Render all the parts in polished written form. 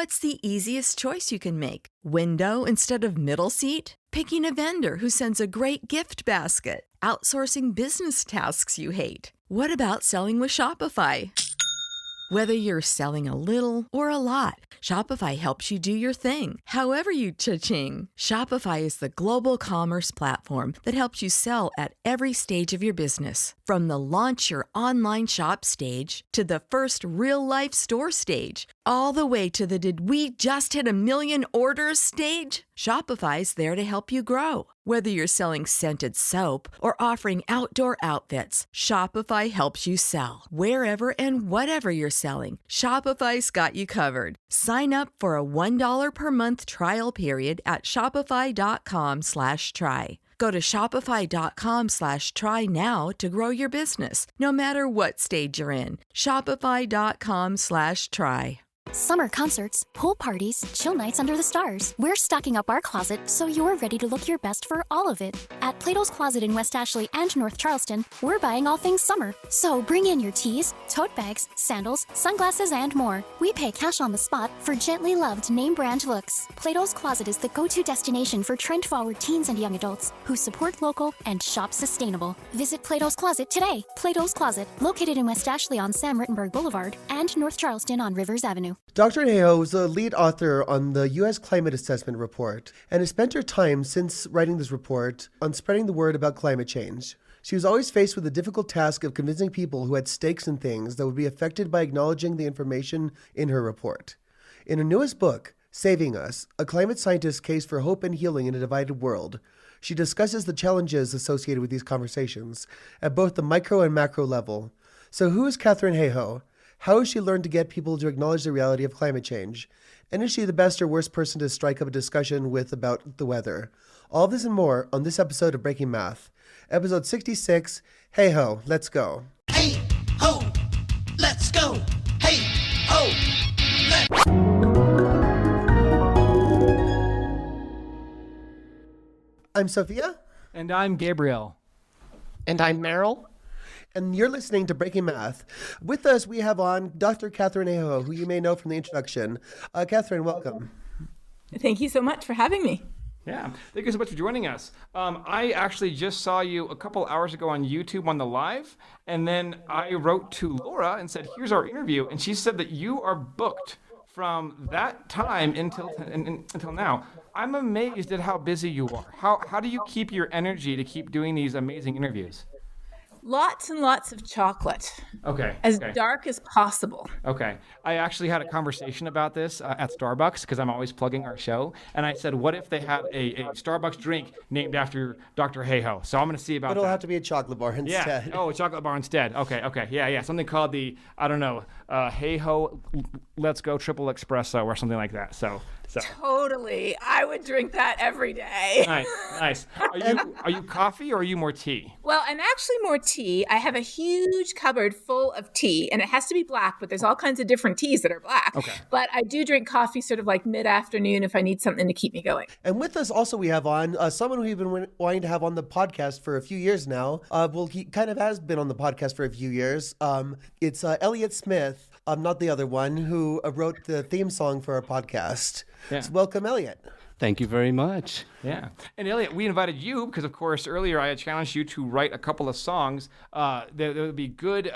What's the easiest choice you can make? Window instead of middle seat? Picking a vendor who sends a great gift basket? Outsourcing business tasks you hate? What about selling with Shopify? Whether you're selling a little or a lot, Shopify helps you do your thing, however you cha-ching. Shopify is the global commerce platform that helps you sell at every stage of your business. From the launch your online shop stage to the first real-life store stage, all the way to the did we just hit a million orders stage. Shopify's there to help you grow. Whether you're selling scented soap or offering outdoor outfits, Shopify helps you sell. Wherever and whatever you're selling, Shopify's got you covered. Sign up for a $1 per month trial period at shopify.com/try. Go to shopify.com/try now to grow your business, no matter what stage you're in. Shopify.com/try. Summer concerts, pool parties, chill nights under the stars. We're stocking up our closet so you're ready to look your best for all of it. At Plato's Closet in West Ashley and North Charleston, we're buying all things summer. So bring in your tees, tote bags, sandals, sunglasses, and more. We pay cash on the spot for gently loved name brand looks. Plato's Closet is the go-to destination for trend-forward teens and young adults who support local and shop sustainable. Visit Plato's Closet today. Plato's Closet, located in West Ashley on Sam Rittenberg Boulevard and North Charleston on Rivers Avenue. Dr. Hayhoe is the lead author on the U.S. Climate Assessment Report and has spent her time since writing this report on spreading the word about climate change. She was always faced with the difficult task of convincing people who had stakes in things that would be affected by acknowledging the information in her report. In her newest book, Saving Us, A Climate Scientist's Case for Hope and Healing in a Divided World, she discusses the challenges associated with these conversations at both the micro and macro level. So who is Katharine Hayhoe? How has she learned to get people to acknowledge the reality of climate change? And is she the best or worst person to strike up a discussion with about the weather? All this and more on this episode of Breaking Math. Episode 66, Hey Ho, Let's Go. Hey ho, let's go. Hey ho, let's I'm Sophia. And I'm Gabriel. And I'm Meryl. And you're listening to Breaking Math. With us, we have on Dr. Katharine Hayhoe, who you may know from the introduction. Katharine, welcome. Thank you so much for having me. Yeah, thank you so much for joining us. I actually just saw you a couple hours ago on YouTube on the live, and then I wrote to Laura and said, here's our interview, and she said that you are booked from that time until now. I'm amazed at how busy you are. How do you keep your energy to keep doing these amazing interviews? Lots and lots of chocolate. Okay. As dark as possible. Okay. I actually had a conversation about this at Starbucks because I'm always plugging our show. And I said, what if they had a Starbucks drink named after Dr. Hayhoe? So I'm going to see about that. But it'll have to be a chocolate bar instead. Yeah. Oh, a chocolate bar instead. Okay. Yeah. Something called the, I don't know, Hayhoe Let's Go Triple Espresso or something like that. So. Totally. I would drink that every day. Nice. Are you coffee or are you more tea? Well, I'm actually more tea. I have a huge cupboard full of tea, and it has to be black, but there's all kinds of different teas that are black. Okay. But I do drink coffee sort of like mid-afternoon if I need something to keep me going. And with us also we have on someone who we've been wanting to have on the podcast for a few years now. He kind of has been on the podcast for a few years. It's Elliot Smith. Not the other one, who wrote the theme song for our podcast. Yeah. So welcome, Elliot. Thank you very much. Yeah. And Elliot, we invited you because, of course, earlier I had challenged you to write a couple of songs that would be good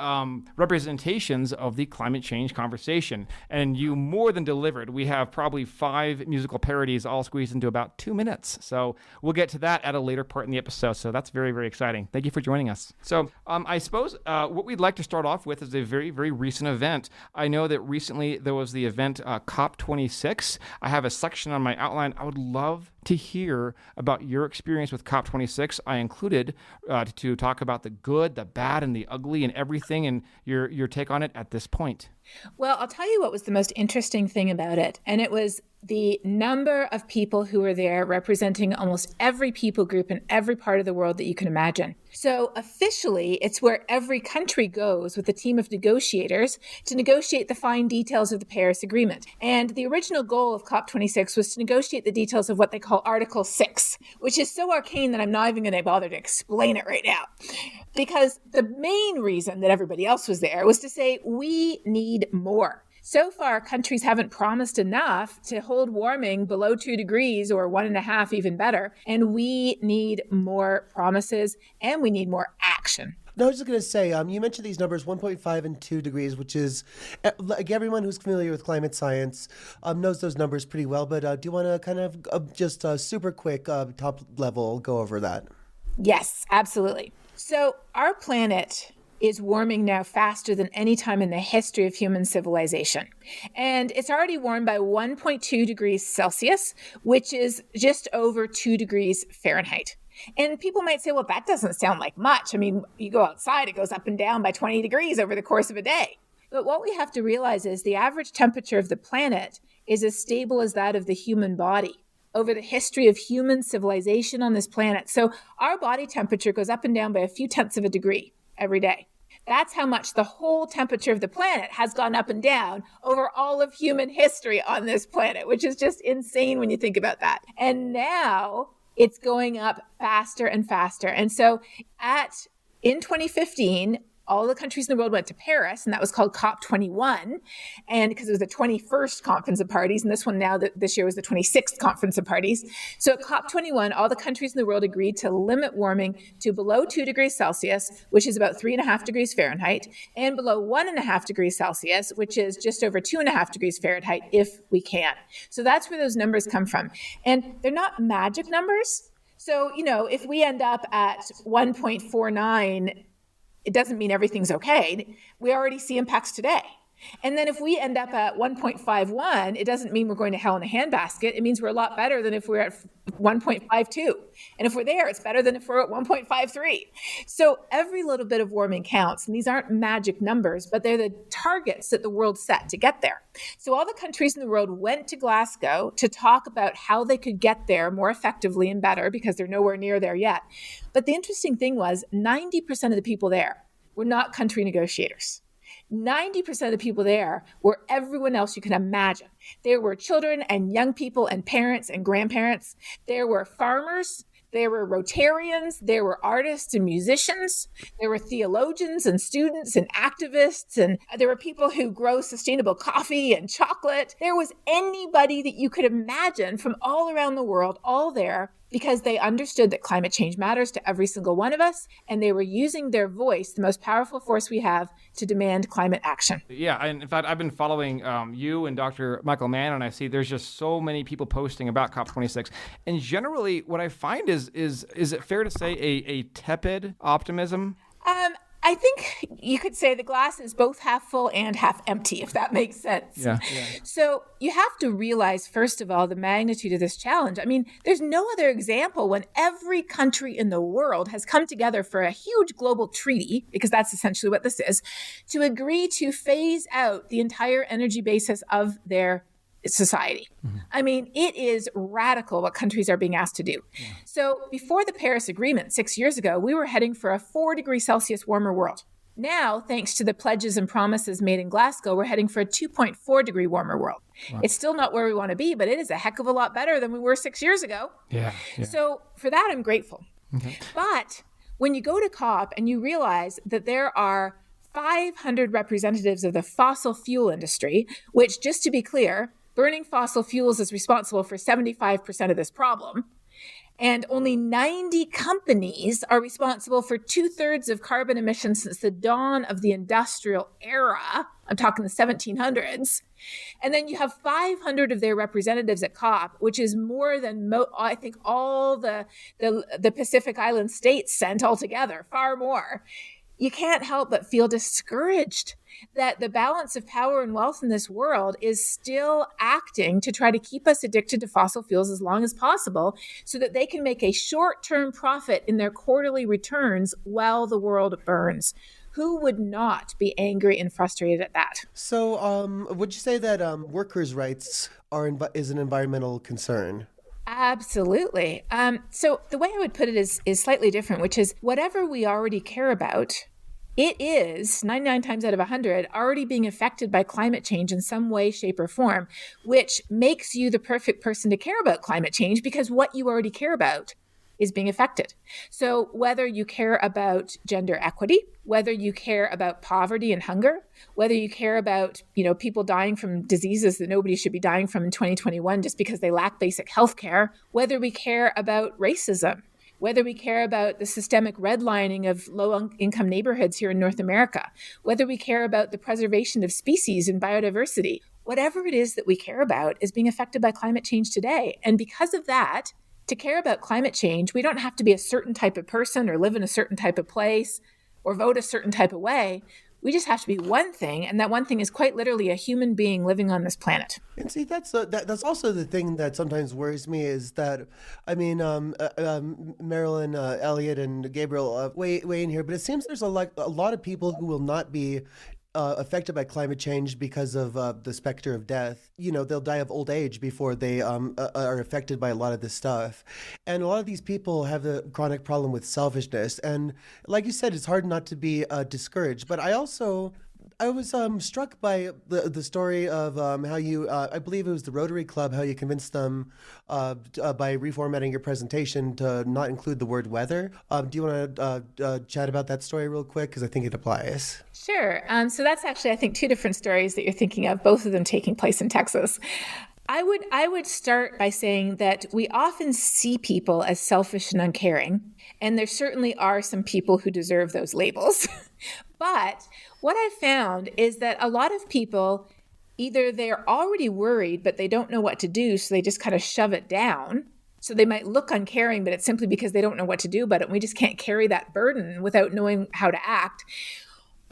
representations of the climate change conversation. And you more than delivered. We have probably 5 musical parodies all squeezed into about 2 minutes. So we'll get to that at a later part in the episode. So that's very, very exciting. Thank you for joining us. So I suppose what we'd like to start off with is a very, very recent event. I know that recently there was the event COP26. I have a section on my outline. I would love to hear about your experience with COP26. I included to talk about the good, the bad, and the ugly and everything, and your take on it at this point. Well, I'll tell you what was the most interesting thing about it, and it was the number of people who were there representing almost every people group in every part of the world that you can imagine. So officially, it's where every country goes with a team of negotiators to negotiate the fine details of the Paris Agreement. And the original goal of COP26 was to negotiate the details of what they call Article 6, which is so arcane that I'm not even going to bother to explain it right now. Because the main reason that everybody else was there was to say, we need more. So far, countries haven't promised enough to hold warming below 2 degrees or 1.5, even better. And we need more promises and we need more action. No, I was just going to say, you mentioned these numbers, 1.5 and 2 degrees, which is, like everyone who's familiar with climate science knows those numbers pretty well. But do you want to kind of just super quick, top level, go over that? Yes, absolutely. So our planet is warming now faster than any time in the history of human civilization. And it's already warmed by 1.2 degrees Celsius, which is just over 2 degrees Fahrenheit. And people might say, well, that doesn't sound like much. I mean, you go outside, it goes up and down by 20 degrees over the course of a day. But what we have to realize is the average temperature of the planet is as stable as that of the human body over the history of human civilization on this planet. So our body temperature goes up and down by a few tenths of a degree every day. That's how much the whole temperature of the planet has gone up and down over all of human history on this planet, which is just insane when you think about that. And now it's going up faster and faster. And so in 2015, all the countries in the world went to Paris, and that was called COP21, and because it was the 21st Conference of Parties, and this one now, this year was the 26th Conference of Parties. So at COP21, all the countries in the world agreed to limit warming to below 2 degrees Celsius, which is about 3.5 degrees Fahrenheit, and below 1.5 degrees Celsius, which is just over 2.5 degrees Fahrenheit, if we can. So that's where those numbers come from. And they're not magic numbers. So, if we end up at 1.49, it doesn't mean everything's okay. We already see impacts today. And then if we end up at 1.51, it doesn't mean we're going to hell in a handbasket. It means we're a lot better than if we're at 1.52. And if we're there, it's better than if we're at 1.53. So every little bit of warming counts. And these aren't magic numbers, but they're the targets that the world set to get there. So all the countries in the world went to Glasgow to talk about how they could get there more effectively and better, because they're nowhere near there yet. But the interesting thing was 90% of the people there were not country negotiators. 90% of the people there were everyone else you can imagine. There were children and young people and parents and grandparents. There were farmers. There were Rotarians. There were artists and musicians. There were theologians and students and activists. And there were people who grow sustainable coffee and chocolate. There was anybody that you could imagine from all around the world, all there, because they understood that climate change matters to every single one of us, and they were using their voice, the most powerful force we have, to demand climate action. Yeah, and in fact, I've been following you and Dr. Michael Mann, and I see there's just so many people posting about COP26. And generally, what I find is it fair to say a tepid optimism? I think you could say the glass is both half full and half empty, if that makes sense. Yeah. So you have to realize, first of all, the magnitude of this challenge. I mean, there's no other example when every country in the world has come together for a huge global treaty, because that's essentially what this is, to agree to phase out the entire energy basis of their society. Mm-hmm. I mean, it is radical what countries are being asked to do. Yeah. So before the Paris Agreement 6 years ago, we were heading for a 4 degrees Celsius warmer world. Now, thanks to the pledges and promises made in Glasgow, we're heading for a 2.4 degree warmer world. Wow. It's still not where we want to be, but it is a heck of a lot better than we were 6 years ago. Yeah. So for that, I'm grateful. Okay. But when you go to COP and you realize that there are 500 representatives of the fossil fuel industry, which, just to be clear, burning fossil fuels is responsible for 75% of this problem. And only 90 companies are responsible for 2/3 of carbon emissions since the dawn of the industrial era. I'm talking the 1700s. And then you have 500 of their representatives at COP, which is more than I think all the Pacific Island states sent altogether, far more. You can't help but feel discouraged that the balance of power and wealth in this world is still acting to try to keep us addicted to fossil fuels as long as possible so that they can make a short-term profit in their quarterly returns while the world burns. Who would not be angry and frustrated at that? So would you say that workers' rights is an environmental concern? Absolutely. So the way I would put it is slightly different, which is whatever we already care about, it is 99 times out of 100 already being affected by climate change in some way, shape, or form, which makes you the perfect person to care about climate change, because what you already care about is being affected. So whether you care about gender equity, whether you care about poverty and hunger, whether you care about, people dying from diseases that nobody should be dying from in 2021 just because they lack basic health care, whether we care about racism, whether we care about the systemic redlining of low-income neighborhoods here in North America, whether we care about the preservation of species and biodiversity, whatever it is that we care about is being affected by climate change today. And because of that, to care about climate change, we don't have to be a certain type of person or live in a certain type of place or vote a certain type of way. We just have to be one thing, and that one thing is quite literally a human being living on this planet. And see, that's also the thing that sometimes worries me is that, Marilyn, Elliot, and Gabriel weigh in here, but it seems there's a lot of people who will not be affected by climate change because of the specter of death. They'll die of old age before they are affected by a lot of this stuff. And a lot of these people have the chronic problem with selfishness. And like you said, it's hard not to be discouraged. But I was struck by the story of how you, I believe it was the Rotary Club, how you convinced them by reformatting your presentation to not include the word weather. Do you want to chat about that story real quick? Because I think it applies. Sure. So that's actually, I think, two different stories that you're thinking of, both of them taking place in Texas. I would start by saying that we often see people as selfish and uncaring, and there certainly are some people who deserve those labels. But what I found is that a lot of people, either they're already worried, but they don't know what to do, so they just kind of shove it down. So they might look uncaring, but it's simply because they don't know what to do about it, and we just can't carry that burden without knowing how to act.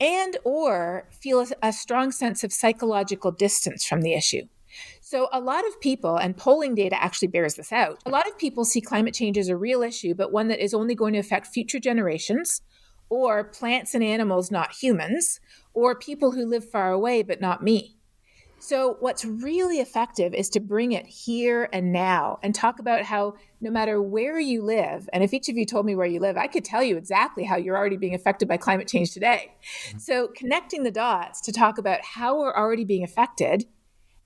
And or feel a strong sense of psychological distance from the issue. So a lot of people, and polling data actually bears this out, a lot of people see climate change as a real issue, but one that is only going to affect future generations, or plants and animals, not humans, or people who live far away, but not me. So what's really effective is to bring it here and now and talk about how no matter where you live, and if each of you told me where you live, I could tell you exactly how you're already being affected by climate change today. Mm-hmm. So connecting the dots to talk about how we're already being affected,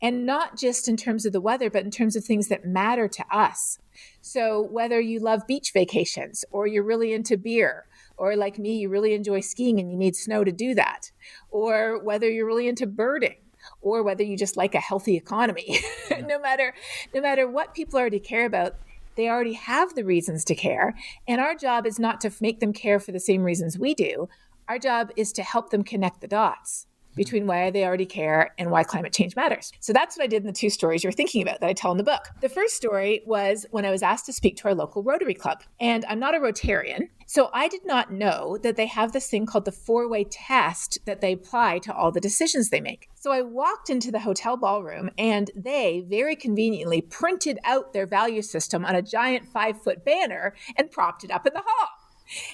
and not just in terms of the weather, but in terms of things that matter to us. So whether you love beach vacations, or you're really into beer, or like me, you really enjoy skiing and you need snow to do that, or whether you're really into birding, or whether you just like a healthy economy, no matter what people already care about, they already have the reasons to care. And our job is not to make them care for the same reasons we do. Our job is to help them connect the dots between why they already care and why climate change matters. So that's what I did in the two stories you're thinking about that I tell in the book. The first story was when I was asked to speak to our local Rotary Club. And I'm not a Rotarian, so I did not know that they have this thing called the 4-way test that they apply to all the decisions they make. So I walked into the hotel ballroom and they very conveniently printed out their value system on a giant 5-foot banner and propped it up in the hall.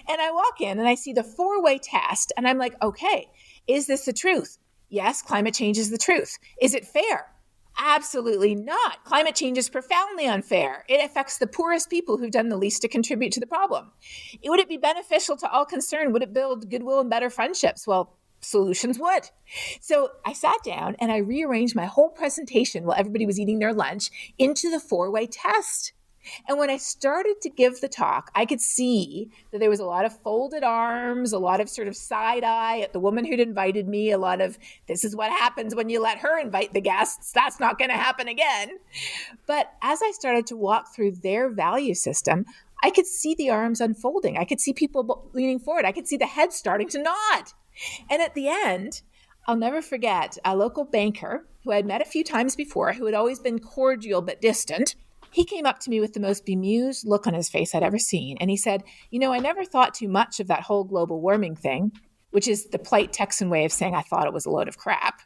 And I walk in and I see the 4-way test and I'm like, okay, is this the truth? Yes, climate change is the truth. Is it fair? Absolutely not. Climate change is profoundly unfair. It affects the poorest people who've done the least to contribute to the problem. Would it be beneficial to all concerned? Would it build goodwill and better friendships? Well, solutions would. So I sat down and I rearranged my whole presentation while everybody was eating their lunch into the 4-way test. And when I started to give the talk, I could see that there was a lot of folded arms, a lot of sort of side eye at the woman who'd invited me, a lot of, this is what happens when you let her invite the guests. That's not going to happen again. But as I started to walk through their value system, I could see the arms unfolding. I could see people leaning forward. I could see the head starting to nod. And at the end, I'll never forget a local banker who I'd met a few times before, who had always been cordial but distant. He came up to me with the most bemused look on his face I'd ever seen. And he said, I never thought too much of that whole global warming thing, which is the polite Texan way of saying I thought it was a load of crap.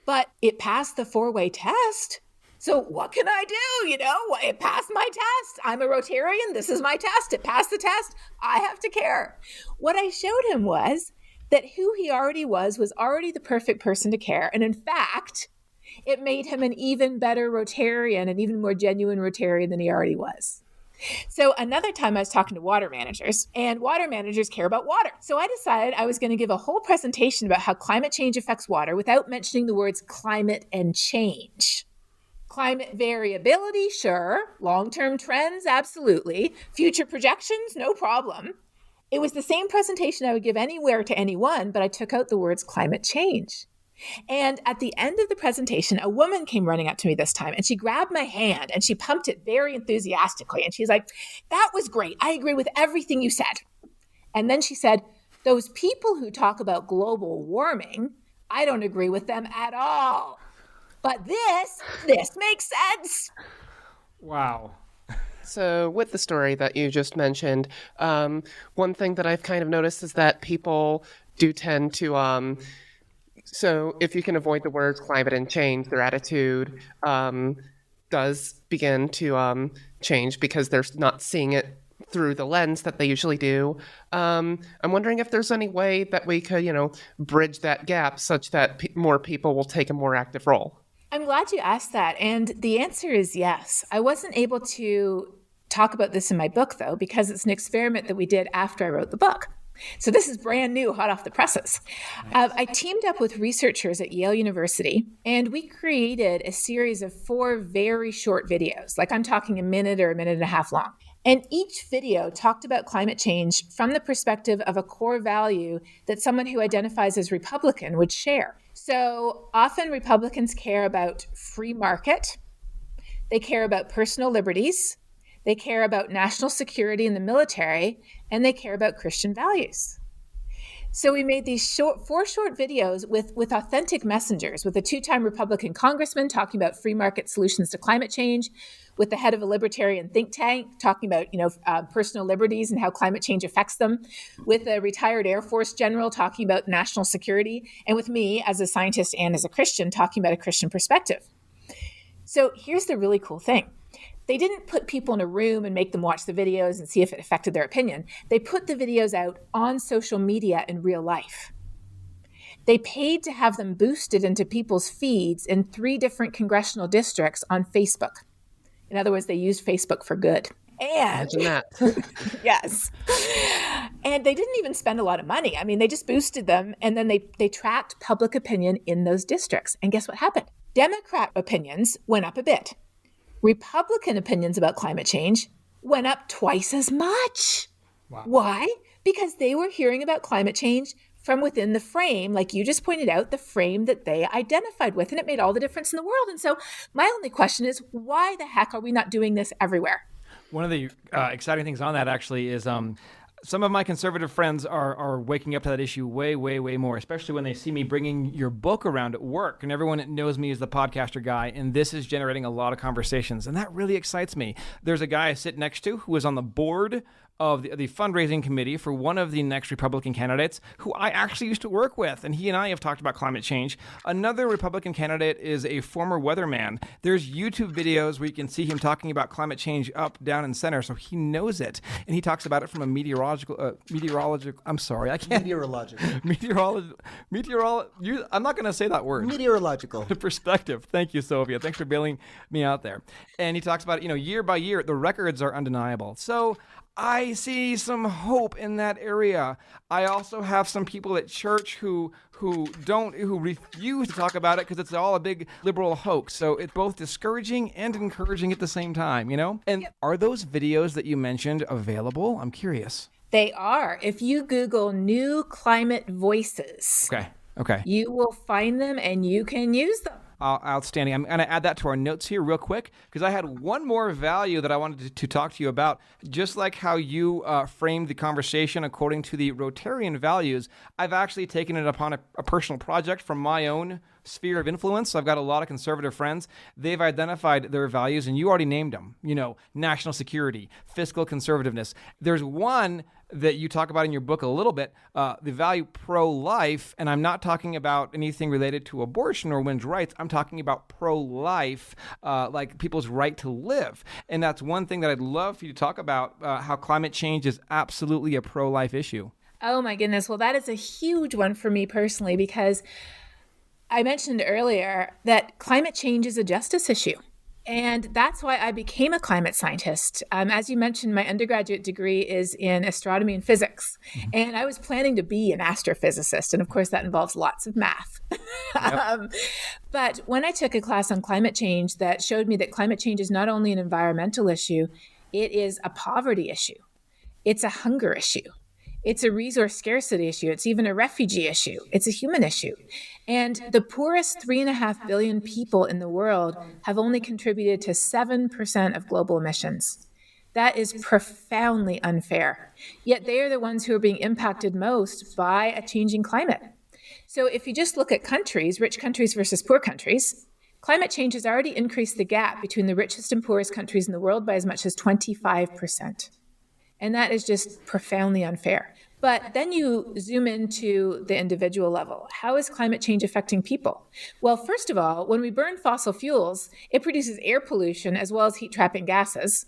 But it passed the 4-way test. So what can I do? It passed my test. I'm a Rotarian. This is my test. It passed the test. I have to care. What I showed him was that who he already was already the perfect person to care. And in fact, it made him an even better Rotarian, an even more genuine Rotarian than he already was. So another time I was talking to water managers, and water managers care about water. So I decided I was going to give a whole presentation about how climate change affects water without mentioning the words climate and change. Climate variability, sure. Long-term trends, absolutely. Future projections, no problem. It was the same presentation I would give anywhere to anyone, but I took out the words climate change. And at the end of the presentation, a woman came running up to me this time, and she grabbed my hand and she pumped it very enthusiastically. And she's like, "That was great. I agree with everything you said." And then she said, "Those people who talk about global warming, I don't agree with them at all. But this makes sense." Wow. So with the story that you just mentioned, one thing that I've kind of noticed is that people do tend to, so if you can avoid the words climate and change, their attitude does begin to change because they're not seeing it through the lens that they usually do. I'm wondering if there's any way that we could, bridge that gap such that more people will take a more active role. I'm glad you asked that. And the answer is yes. I wasn't able to talk about this in my book, though, because it's an experiment that we did after I wrote the book. So this is brand new, hot off the presses. Nice. I teamed up with researchers at Yale University, and we created a series of 4 very short videos, like I'm talking a minute or a minute and a half long. And each video talked about climate change from the perspective of a core value that someone who identifies as Republican would share. So often Republicans care about free market, they care about personal liberties, they care about national security and the military, and they care about Christian values. So we made these 4 short videos with authentic messengers, with a 2-time Republican congressman talking about free market solutions to climate change, with the head of a libertarian think tank talking about, personal liberties and how climate change affects them, with a retired Air Force general talking about national security, and with me as a scientist and as a Christian talking about a Christian perspective. So here's the really cool thing. They didn't put people in a room and make them watch the videos and see if it affected their opinion. They put the videos out on social media in real life. They paid to have them boosted into people's feeds in 3 different congressional districts on Facebook. In other words, they used Facebook for good. And imagine that. Yes. And they didn't even spend a lot of money. I mean, they just boosted them, and then they tracked public opinion in those districts. And guess what happened? Democrat opinions went up a bit. Republican opinions about climate change went up twice as much. Wow. Why? Because they were hearing about climate change from within the frame, like you just pointed out, the frame that they identified with, and it made all the difference in the world. And so my only question is, why the heck are we not doing this everywhere? One of the exciting things on that actually is some of my conservative friends are waking up to that issue way, way, way more, especially when they see me bringing your book around at work. And everyone knows me as the podcaster guy, and this is generating a lot of conversations. And that really excites me. There's a guy I sit next to who is on the board of the fundraising committee for one of the next Republican candidates who I actually used to work with, and he and I have talked about climate change. Another Republican candidate is a former weatherman. There's YouTube videos where you can see him talking about climate change up, down, and center, so he knows it, and he talks about it from a meteorological. I'm sorry, I can't. Meteorological. I'm not going to say that word. Meteorological. Perspective. Thank you, Sophia. Thanks for bailing me out there. And he talks about, year by year, the records are undeniable. So I see some hope in that area. I also have some people at church who refuse to talk about it because it's all a big liberal hoax. So it's both discouraging and encouraging at the same time, And Are those videos that you mentioned available? I'm curious. They are. If you Google New Climate Voices, okay, you will find them and you can use them. Outstanding. I'm going to add that to our notes here real quick because I had one more value that I wanted to talk to you about. Just like how you framed the conversation according to the Rotarian values, I've actually taken it upon a personal project from my own sphere of influence. So I've got a lot of conservative friends. They've identified their values, and you already named them. National security, fiscal conservativeness. There's one that you talk about in your book a little bit, the value pro-life, and I'm not talking about anything related to abortion or women's rights. I'm talking about pro-life, like people's right to live. And that's one thing that I'd love for you to talk about, how climate change is absolutely a pro-life issue. Oh my goodness. Well, that is a huge one for me personally, because I mentioned earlier that climate change is a justice issue. And that's why I became a climate scientist. As you mentioned, my undergraduate degree is in astronomy and physics. And I was planning to be an astrophysicist. And of course, that involves lots of math. Yep. But when I took a class on climate change that showed me that climate change is not only an environmental issue, it is a poverty issue. It's a hunger issue. It's a resource scarcity issue. It's even a refugee issue. It's a human issue. And the poorest 3.5 billion people in the world have only contributed to 7% of global emissions. That is profoundly unfair. Yet they are the ones who are being impacted most by a changing climate. So if you just look at countries, rich countries versus poor countries, climate change has already increased the gap between the richest and poorest countries in the world by as much as 25%. And that is just profoundly unfair. But then you zoom into the individual level. How is climate change affecting people? Well, first of all, when we burn fossil fuels, it produces air pollution as well as heat-trapping gases.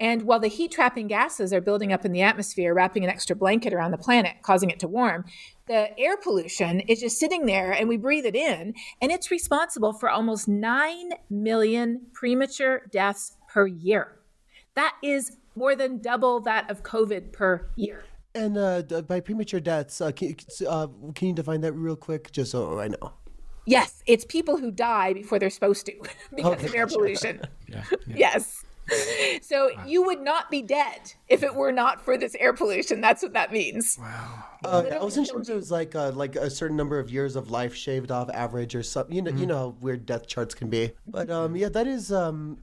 And while the heat-trapping gases are building up in the atmosphere, wrapping an extra blanket around the planet, causing it to warm, the air pollution is just sitting there and we breathe it in, and it's responsible for almost 9 million premature deaths per year. That is more than double that of COVID per year. And by premature deaths, can you define that real quick, just so I know? Yes, it's people who die before they're supposed to because of air pollution. Yeah. Yes. So you would not be dead if it were not for this air pollution. That's what that means. Wow. I wasn't sure if it was like a certain number of years of life shaved off average or something. You know how weird death charts can be. But yeah, that is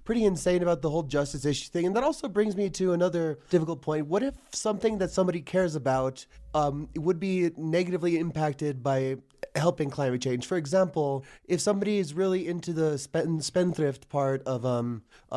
pretty insane about the whole justice issue thing. And that also brings me to another difficult point. What if something that somebody cares about would be negatively impacted by helping climate change? For example, if somebody is really into the spendthrift part of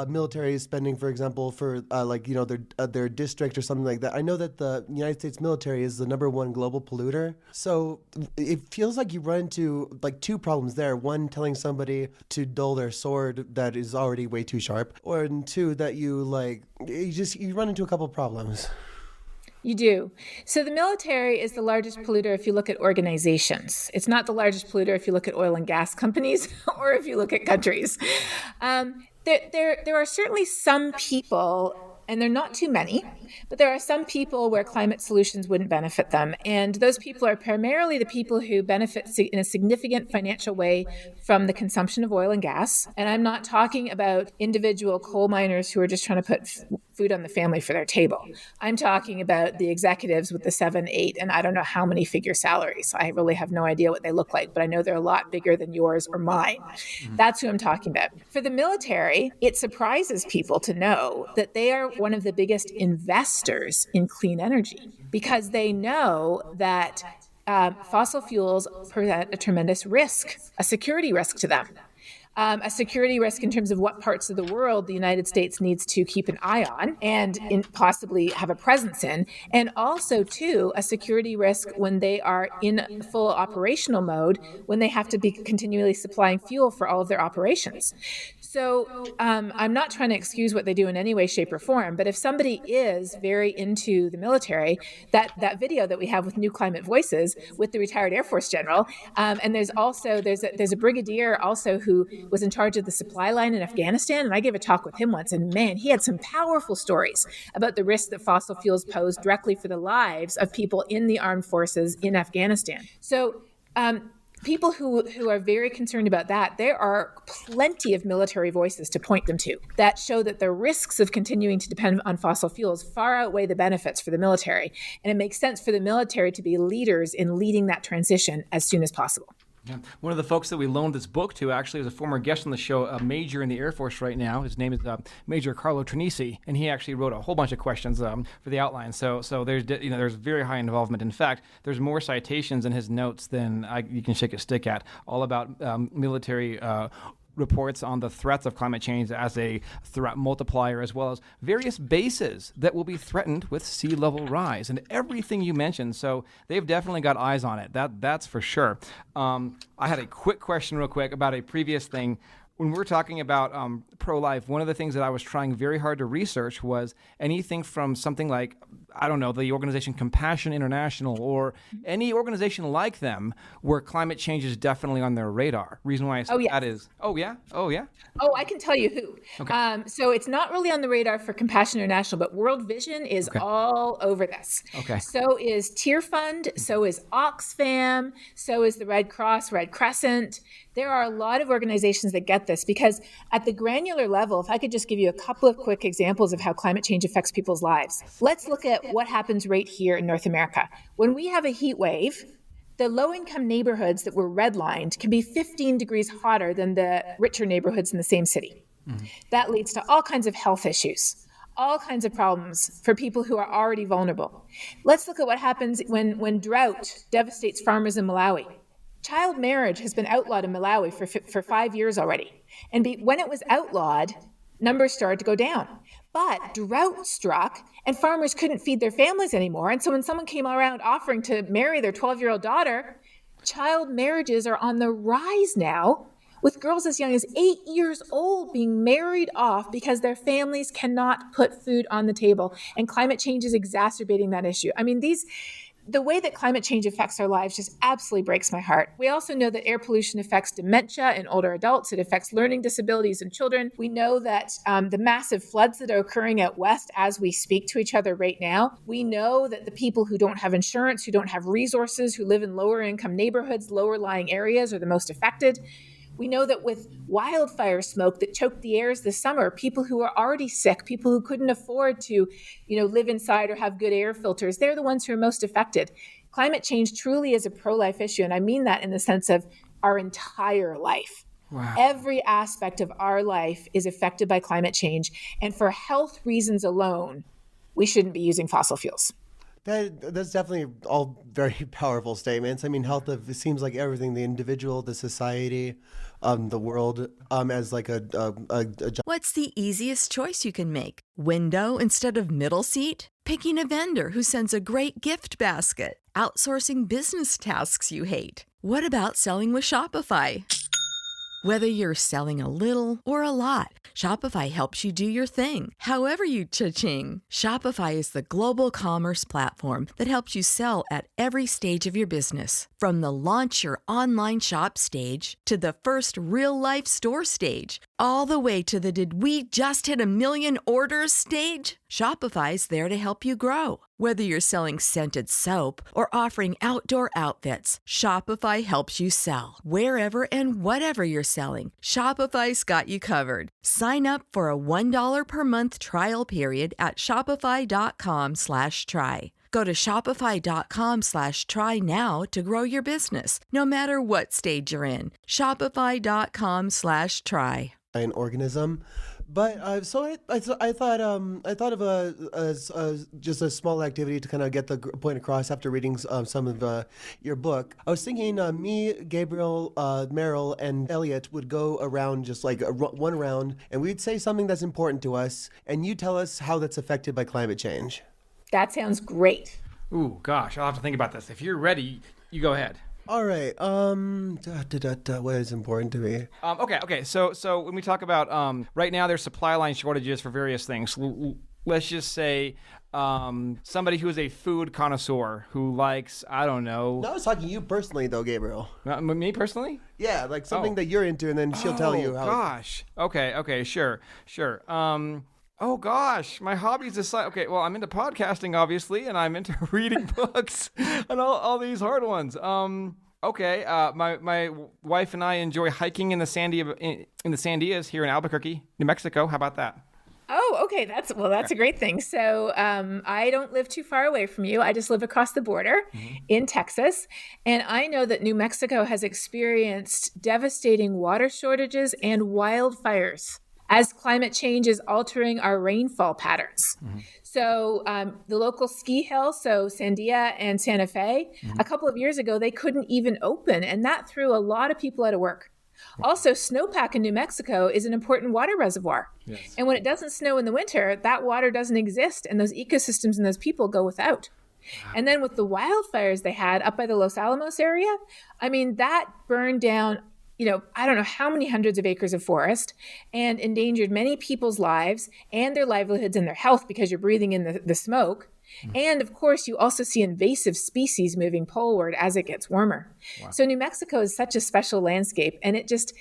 military spending, for example, for their district or something like that. I know that the United States military is the #1 global polluter. So it feels like you run into like two problems there. One, telling somebody to dull their sword that is already way too sharp, or two, that you run into a couple problems. You do. So the military is the largest polluter if you look at organizations. It's not the largest polluter if you look at oil and gas companies or if you look at countries. There are certainly some people, and they're not too many, but there are some people where climate solutions wouldn't benefit them. And those people are primarily the people who benefit in a significant financial way from the consumption of oil and gas. And I'm not talking about individual coal miners who are just trying to put food on the family for their table. I'm talking about the executives with the 7, 8, and I don't know how many figure salaries. I really have no idea what they look like, but I know they're a lot bigger than yours or mine. That's who I'm talking about. For the military, it surprises people to know that they are one of the biggest investors in clean energy because they know that fossil fuels present a tremendous risk, a security risk to them. A security risk in terms of what parts of the world the United States needs to keep an eye on and possibly have a presence in, and also, too, a security risk when they are in full operational mode, when they have to be continually supplying fuel for all of their operations. So I'm not trying to excuse what they do in any way, shape, or form, but if somebody is very into the military, that video that we have with New Climate Voices with the retired Air Force general, and there's a brigadier also who was in charge of the supply line in Afghanistan, and I gave a talk with him once, and man, he had some powerful stories about the risks that fossil fuels pose directly for the lives of people in the armed forces in Afghanistan. So people who are very concerned about that, there are plenty of military voices to point them to that show that the risks of continuing to depend on fossil fuels far outweigh the benefits for the military. And it makes sense for the military to be leaders in leading that transition as soon as possible. Yeah. One of the folks that we loaned this book to actually is a former guest on the show, a major in the Air Force right now. His name is Major Carlo Trinisi, and he actually wrote a whole bunch of questions for the outline. So there's very high involvement. In fact, there's more citations in his notes than you can shake a stick at, all about military reports on the threats of climate change as a threat multiplier, as well as various bases that will be threatened with sea level rise and everything you mentioned. So they've definitely got eyes on it. That's for sure. I had a quick question real quick about a previous thing. When we were talking about pro-life, one of the things that I was trying very hard to research was anything from something like I don't know, the organization Compassion International or any organization like them where climate change is definitely on their radar. Reason why I say that is, oh yeah. Oh, I can tell you who. Okay. So it's not really on the radar for Compassion International, but World Vision is all over this. Okay. So is Tear Fund, so is Oxfam, so is the Red Cross, Red Crescent. There are a lot of organizations that get this because at the granular level, if I could just give you a couple of quick examples of how climate change affects people's lives. Let's look at what happens right here in North America. When we have a heat wave, the low-income neighborhoods that were redlined can be 15 degrees hotter than the richer neighborhoods in the same city. That leads to all kinds of health issues, all kinds of problems for people who are already vulnerable. Let's look at what happens when drought devastates farmers in Malawi. Child marriage has been outlawed in Malawi for 5 years already. And when it was outlawed, numbers started to go down. But drought struck and farmers couldn't feed their families anymore. And so when someone came around offering to marry their 12-year-old daughter, child marriages are on the rise now, with girls as young as 8 years old being married off because their families cannot put food on the table. And climate change is exacerbating that issue. I mean, the way that climate change affects our lives just absolutely breaks my heart. We also know that air pollution affects dementia in older adults. It affects learning disabilities in children. We know that the massive floods that are occurring out west as we speak to each other right now. We know that the people who don't have insurance, who don't have resources, who live in lower income neighborhoods, lower lying areas are the most affected. We know that with wildfire smoke that choked the airs this summer, people who are already sick, people who couldn't afford to, live inside or have good air filters, they're the ones who are most affected. Climate change truly is a pro-life issue, and I mean that in the sense of our entire life. Wow. Every aspect of our life is affected by climate change, and for health reasons alone, we shouldn't be using fossil fuels. That's definitely all very powerful statements. I mean, health seems like everything, the individual, the society, the world, as like a What's the easiest choice you can make? Window instead of middle seat? Picking a vendor who sends a great gift basket? Outsourcing business tasks you hate? What about selling with Shopify? Whether you're selling a little or a lot, Shopify helps you do your thing, however you cha-ching. Shopify is the global commerce platform that helps you sell at every stage of your business. From the launch your online shop stage to the first real-life store stage, all the way to the did we just hit 1 million orders stage. Shopify's there to help you grow. Whether you're selling scented soap or offering outdoor outfits, Shopify helps you sell. Wherever and whatever you're selling, Shopify's got you covered. Sign up for a $1 per month trial period at shopify.com/try. Go to shopify.com/try now to grow your business, no matter what stage you're in. Shopify.com/try. an organism. But so I thought of just a small activity to kind of get the point across after reading some of your book. I was thinking me, Gabriel, Meryl, and Elliot would go around just like one round, and we'd say something that's important to us, and you tell us how that's affected by climate change. That sounds great. Ooh, gosh, I'll have to think about this. If you're ready, you go ahead. All right. What is important to me? Okay. So when we talk about right now, there's supply line shortages for various things. Let's just say somebody who is a food connoisseur who likes, I don't know. No, I was talking to you personally, though, Gabriel. Me personally? Yeah, like something that you're into, and then she'll tell you how. Oh gosh. Okay. Sure. Oh gosh, my hobbies aside. Okay, well, I'm into podcasting, obviously, and I'm into reading books and all these hard ones. Okay. My wife and I enjoy hiking in the Sandias here in Albuquerque, New Mexico. How about that? Oh, okay. That's a great thing. So I don't live too far away from you. I just live across the border in Texas. And I know that New Mexico has experienced devastating water shortages and wildfires as climate change is altering our rainfall patterns. So the local ski hill, so Sandia and Santa Fe, a couple of years ago, they couldn't even open. And that threw a lot of people out of work. Also, snowpack in New Mexico is an important water reservoir. Yes. And when it doesn't snow in the winter, that water doesn't exist. And those ecosystems and those people go without. And then with the wildfires they had up by the Los Alamos area, I mean, that burned down I don't know how many hundreds of acres of forest and endangered many people's lives and their livelihoods and their health because you're breathing in the smoke. And of course, you also see invasive species moving poleward as it gets warmer. Wow. So New Mexico is such a special landscape, and it's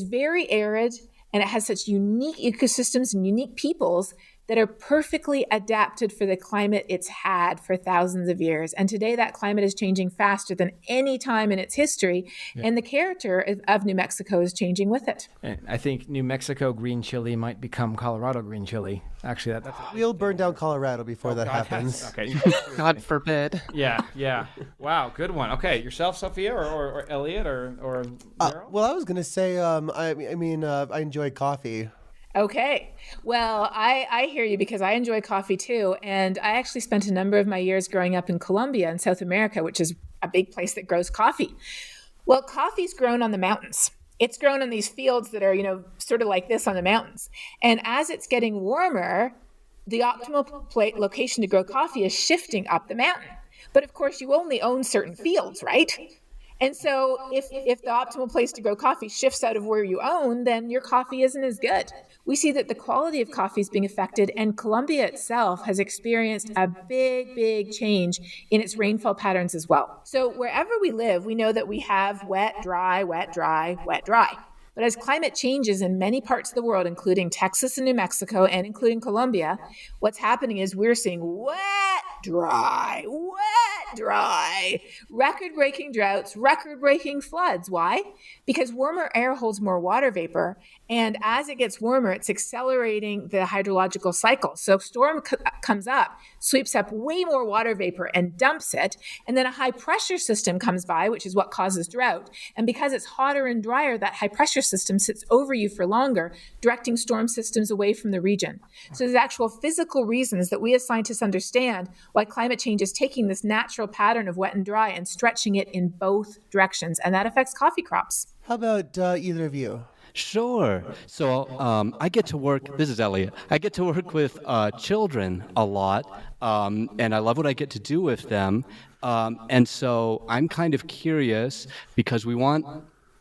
very arid, and it has such unique ecosystems and unique peoples that are perfectly adapted for the climate it's had for thousands of years. And today that climate is changing faster than any time in its history. Yeah. And the character of New Mexico is changing with it. And I think New Mexico green chili might become Colorado green chili. Actually, that's we'll burn down Colorado before that happens. Okay. God forbid. Yeah. Wow, good one. Okay, yourself, Sophia, or Elliot, or well, I was going to say, I enjoy coffee. Okay. Well, I hear you because I enjoy coffee too. And I actually spent a number of my years growing up in Colombia in South America, which is a big place that grows coffee. Well, coffee's grown on the mountains. It's grown on these fields that are, sort of like this on the mountains. And as it's getting warmer, the optimal location to grow coffee is shifting up the mountain. But of course, you only own certain fields, right? And so if the optimal place to grow coffee shifts out of where you own, then your coffee isn't as good. We see that the quality of coffee is being affected, and Colombia itself has experienced a big change in its rainfall patterns as well. So wherever we live, we know that we have wet, dry, wet, dry, wet, dry. But as climate changes in many parts of the world, including Texas and New Mexico and including Colombia, what's happening is we're seeing wet, dry, record-breaking droughts, record-breaking floods. Why? Because warmer air holds more water vapor, and as it gets warmer, it's accelerating the hydrological cycle. So storm comes up, sweeps up way more water vapor and dumps it, and then a high-pressure system comes by, which is what causes drought. And because it's hotter and drier, that high-pressure system sits over you for longer, directing storm systems away from the region. So there's actual physical reasons that we as scientists understand why climate change is taking this natural pattern of wet and dry and stretching it in both directions, and that affects coffee crops. How about either of you? Sure. So I get to work, this is Elliot, I get to work with children a lot, and I love what I get to do with them. And so I'm kind of curious because we want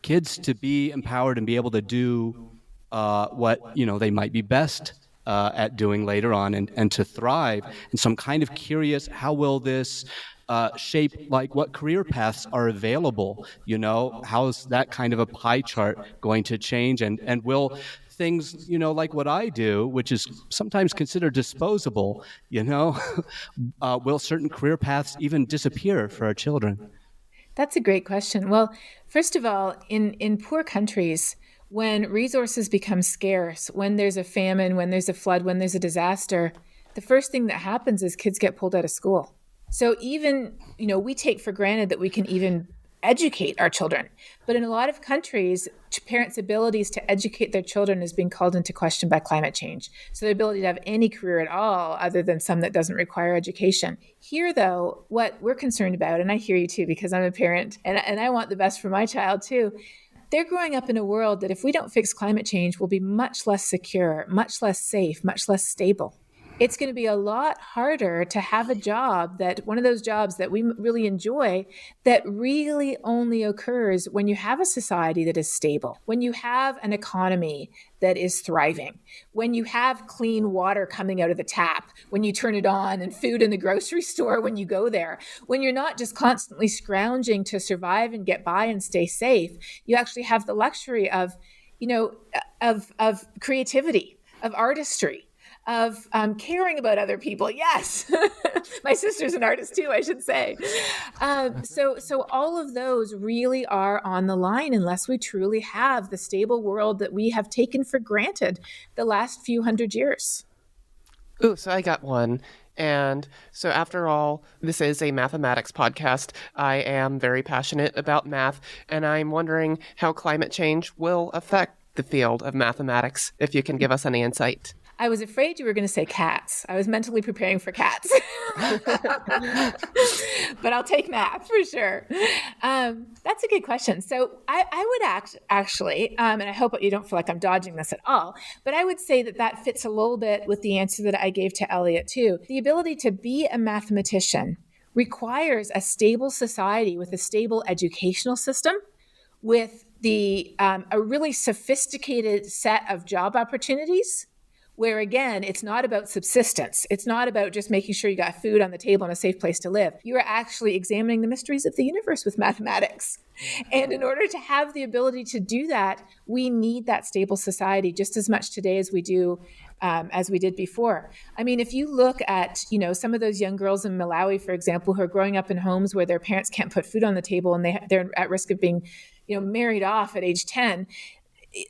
kids to be empowered and be able to do what, they might be best at doing later on and to thrive. And so I'm kind of curious, how will this shape like what career paths are available? How's that kind of a pie chart going to change? And will things, like what I do, which is sometimes considered disposable, will certain career paths even disappear for our children? That's a great question. Well, first of all, in poor countries, when resources become scarce, when there's a famine, when there's a flood, when there's a disaster, the first thing that happens is kids get pulled out of school. So even, we take for granted that we can even educate our children. But in a lot of countries, parents' abilities to educate their children is being called into question by climate change. So the ability to have any career at all, other than some that doesn't require education. Here, though, what we're concerned about, and I hear you too, because I'm a parent, and I want the best for my child too, they're growing up in a world that if we don't fix climate change will be much less secure, much less safe, much less stable. It's going to be a lot harder to have a job one of those jobs that we really enjoy, that really only occurs when you have a society that is stable, when you have an economy that is thriving, when you have clean water coming out of the tap, when you turn it on, and food in the grocery store when you go there, when you're not just constantly scrounging to survive and get by and stay safe. You actually have the luxury of creativity, of artistry, of caring about other people. Yes, my sister's an artist too, I should say. So all of those really are on the line unless we truly have the stable world that we have taken for granted the last few hundred years. Ooh, so I got one. And so after all, this is a mathematics podcast. I am very passionate about math, and I'm wondering how climate change will affect the field of mathematics, if you can give us any insight. I was afraid you were going to say cats. I was mentally preparing for cats. But I'll take math for sure. That's a good question. So I would actually, and I hope you don't feel like I'm dodging this at all, but I would say that fits a little bit with the answer that I gave to Elliot too. The ability to be a mathematician requires a stable society with a stable educational system, with a really sophisticated set of job opportunities, where again, it's not about subsistence. It's not about just making sure you got food on the table and a safe place to live. You are actually examining the mysteries of the universe with mathematics. And in order to have the ability to do that, we need that stable society just as much today as we do as we did before. I mean, if you look at, some of those young girls in Malawi, for example, who are growing up in homes where their parents can't put food on the table and they're at risk of being, married off at age 10,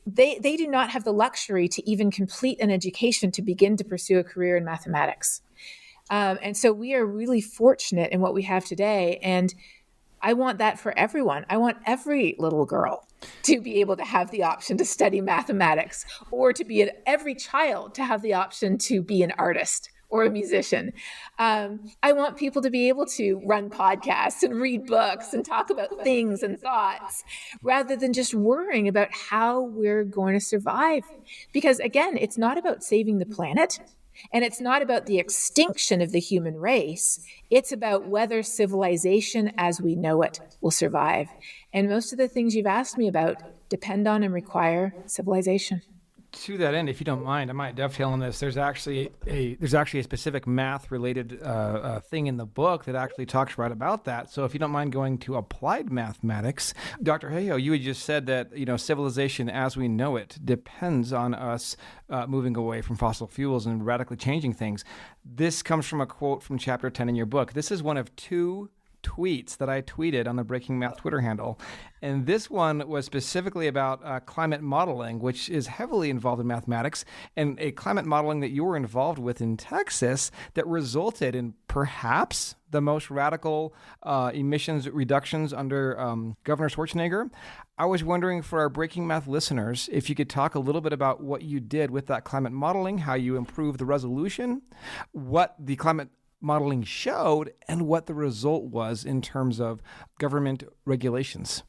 they do not have the luxury to even complete an education to begin to pursue a career in mathematics. And so we are really fortunate in what we have today. And I want that for everyone. I want every little girl to be able to have the option to study mathematics, or every child to have the option to be an artist or a musician. I want people to be able to run podcasts and read books and talk about things and thoughts, rather than just worrying about how we're going to survive. Because again, it's not about saving the planet. And it's not about the extinction of the human race. It's about whether civilization as we know it will survive. And most of the things you've asked me about depend on and require civilization. To that end, if you don't mind, I might dovetail on this. There's actually a specific math-related thing in the book that actually talks right about that. So if you don't mind going to applied mathematics, Dr. Hayhoe, you had just said that civilization as we know it depends on us moving away from fossil fuels and radically changing things. This comes from a quote from chapter 10 in your book. This is one of two tweets that I tweeted on the Breaking Math Twitter handle. And this one was specifically about climate modeling, which is heavily involved in mathematics, and a climate modeling that you were involved with in Texas that resulted in perhaps the most radical emissions reductions under Governor Schwarzenegger. I was wondering, for our Breaking Math listeners, if you could talk a little bit about what you did with that climate modeling, how you improved the resolution, what the climate modeling showed, and what the result was in terms of government regulations.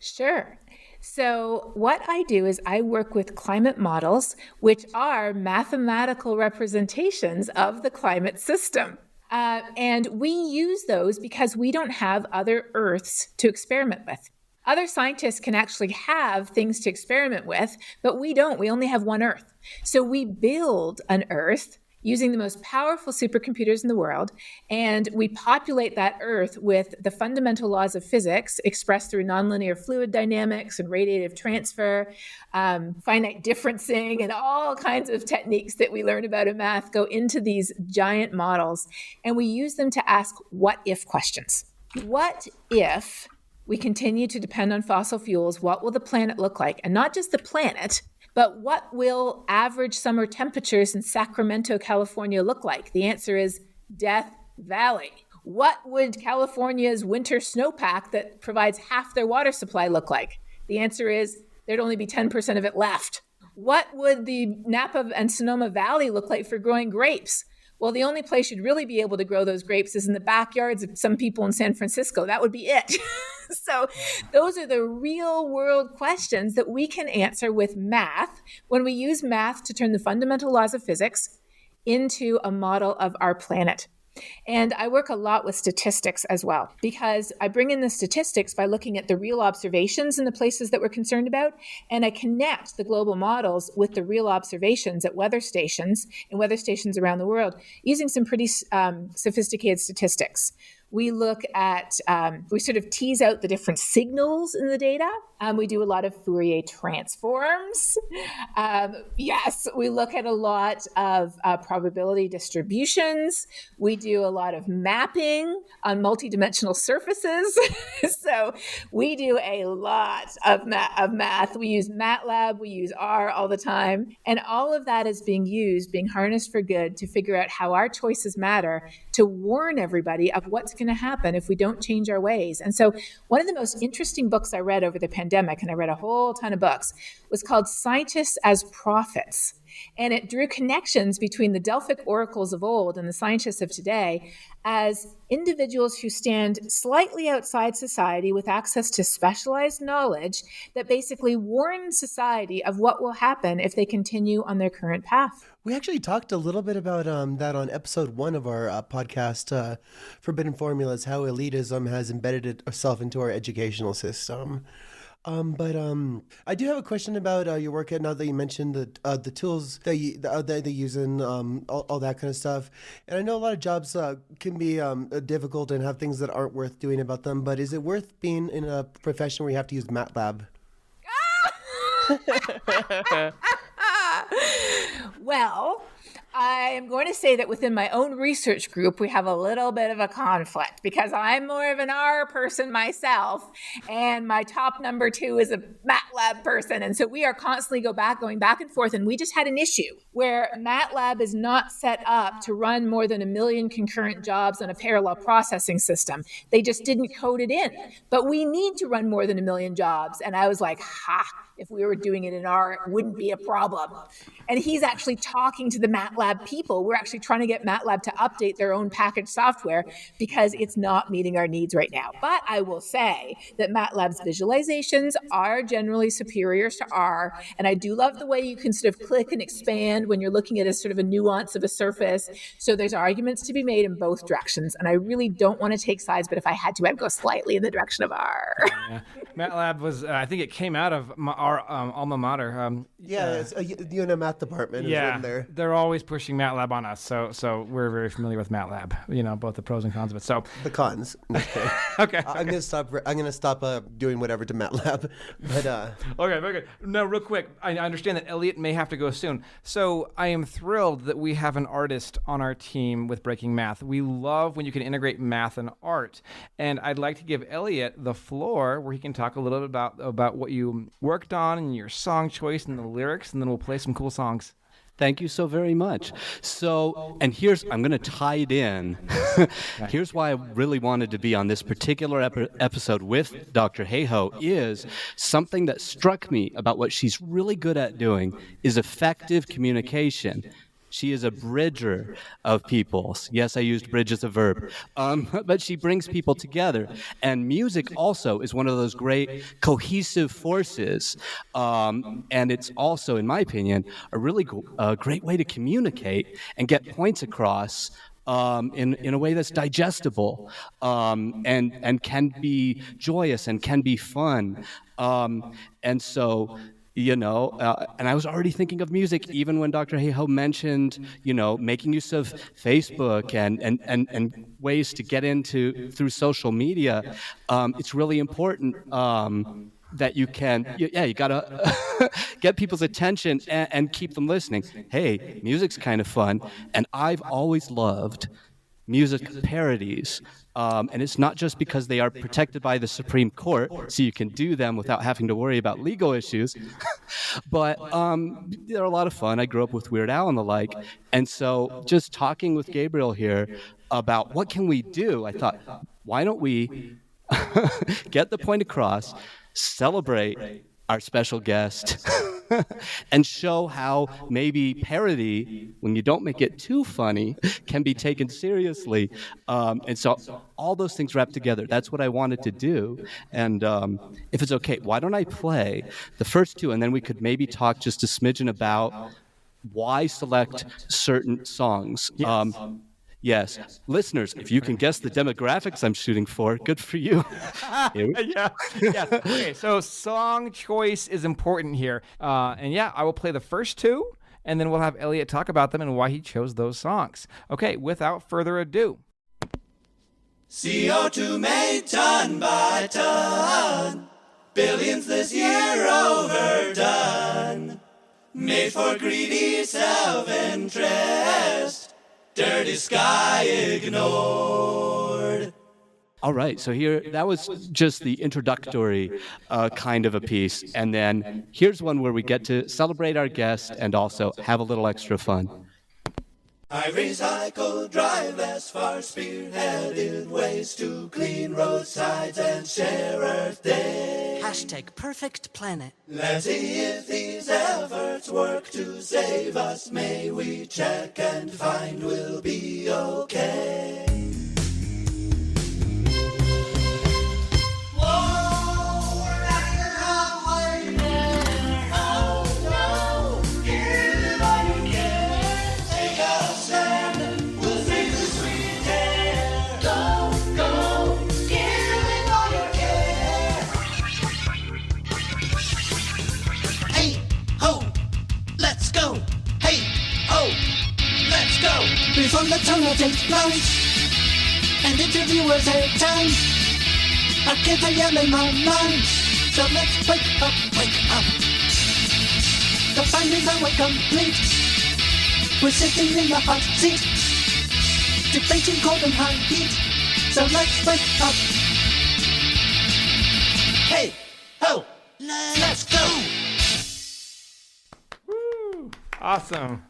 Sure. So what I do is I work with climate models, which are mathematical representations of the climate system. And we use those because we don't have other Earths to experiment with. Other scientists can actually have things to experiment with, but we don't. We only have one Earth. So we build an Earth using the most powerful supercomputers in the world, and we populate that Earth with the fundamental laws of physics expressed through nonlinear fluid dynamics and radiative transfer, finite differencing, and all kinds of techniques that we learn about in math go into these giant models, and we use them to ask what-if questions. What if we continue to depend on fossil fuels? What will the planet look like? And not just the planet, but what will average summer temperatures in Sacramento, California look like? The answer is Death Valley. What would California's winter snowpack that provides half their water supply look like? The answer is there'd only be 10% of it left. What would the Napa and Sonoma Valley look like for growing grapes? Well, the only place you'd really be able to grow those grapes is in the backyards of some people in San Francisco. That would be it. So those are the real world questions that we can answer with math when we use math to turn the fundamental laws of physics into a model of our planet. And I work a lot with statistics as well, because I bring in the statistics by looking at the real observations in the places that we're concerned about, and I connect the global models with the real observations at weather stations and weather stations around the world using some pretty sophisticated statistics. We look at, we sort of tease out the different signals in the data. We do a lot of Fourier transforms. Yes, we look at a lot of probability distributions. We do a lot of mapping on multidimensional surfaces. So we do a lot of math. We use MATLAB, we use R all the time. And all of that is being harnessed for good to figure out how our choices matter, to warn everybody of what's going to happen if we don't change our ways. And so one of the most interesting books I read over the pandemic, and I read a whole ton of books, was called Scientists as Prophets. And it drew connections between the Delphic oracles of old and the scientists of today as individuals who stand slightly outside society with access to specialized knowledge that basically warn society of what will happen if they continue on their current path. We actually talked a little bit about that on episode 1 of our podcast, Forbidden Formulas, how elitism has embedded itself into our educational system. I do have a question about your work. Now that you mentioned the tools that they use in all that kind of stuff, and I know a lot of jobs can be difficult and have things that aren't worth doing about them. But is it worth being in a profession where you have to use MATLAB? Well, I am going to say that within my own research group, we have a little bit of a conflict because I'm more of an R person myself, and my top number 2 is a MATLAB person. And so we are constantly going back and forth. And we just had an issue where MATLAB is not set up to run more than 1 million concurrent jobs on a parallel processing system. They just didn't code it in. But we need to run more than 1 million jobs. And I was like, if we were doing it in R, it wouldn't be a problem. And he's actually talking to the MATLAB people. We're actually trying to get MATLAB to update their own package software because it's not meeting our needs right now. But I will say that MATLAB's visualizations are generally superior to R. And I do love the way you can sort of click and expand when you're looking at a sort of a nuance of a surface. So there's arguments to be made in both directions. And I really don't want to take sides, but if I had to, I'd go slightly in the direction of R. Yeah. MATLAB was, I think it came out of our alma mater. It's a UNM math department. Yeah, is in there. They're always pushing MATLAB on us, so we're very familiar with MATLAB. Both the pros and cons of it. So the cons. Okay. Okay. I'm gonna stop doing whatever to MATLAB. But okay, very good. No, real quick. I understand that Elliot may have to go soon, so I am thrilled that we have an artist on our team with Breaking Math. We love when you can integrate math and art, and I'd like to give Elliot the floor where he can talk a little bit about what you worked on and your song choice and the lyrics, and then we'll play some cool songs. Thank you so very much. So, and I'm going to tie it in. Here's why I really wanted to be on this particular episode with Dr. Hayhoe is something that struck me about what she's really good at doing is effective communication. She is a bridger of people. Yes, I used bridge as a verb. But she brings people together. And music also is one of those great cohesive forces. And it's also, in my opinion, a really great way to communicate and get points across in a way that's digestible and can be joyous and can be fun. And so... and I was already thinking of music even when Dr. Hayhoe mentioned, making use of Facebook and ways to get into through social media. It's really important that you can, you gotta get people's attention and keep them listening. Hey, music's kind of fun, and I've always loved music parodies. And it's not just because they are protected by the Supreme Court, so you can do them without having to worry about legal issues, but they're a lot of fun. I grew up with Weird Al and the like, and so just talking with Gabriel here about what can we do, I thought, why don't we get the point across, celebrate our special guest, and show how maybe parody, when you don't make it too funny, can be taken seriously. And so all those things wrapped together, that's what I wanted to do. And if it's okay, why don't I play the first two, and then we could maybe talk just a smidgen about why select certain songs. Yes. Listeners, if you can guess the demographics I'm shooting for, good for you. Yeah. Okay, so song choice is important here. I will play the first two, and then we'll have Elliot talk about them and why he chose those songs. Okay, without further ado. CO2 made ton by ton, billions this year overdone, made for greedy self-interest. Dirty sky ignored. All right, so that was just the introductory kind of a piece. And then here's one where we get to celebrate our guest and also have a little extra fun. I recycle, drive less far, spearheaded ways to clean roadsides and share Earth Day. #perfect planet. Let's see if these efforts work to save us. May we check and find we'll be okay. before the tornado takes flight, and interviewers air time. Our kids are yelling online, so let's wake up, wake up. The findings are complete. We're sitting in the hot seat, debating cold and high heat. So let's wake up. Hey, ho, let's go. Woo! Awesome.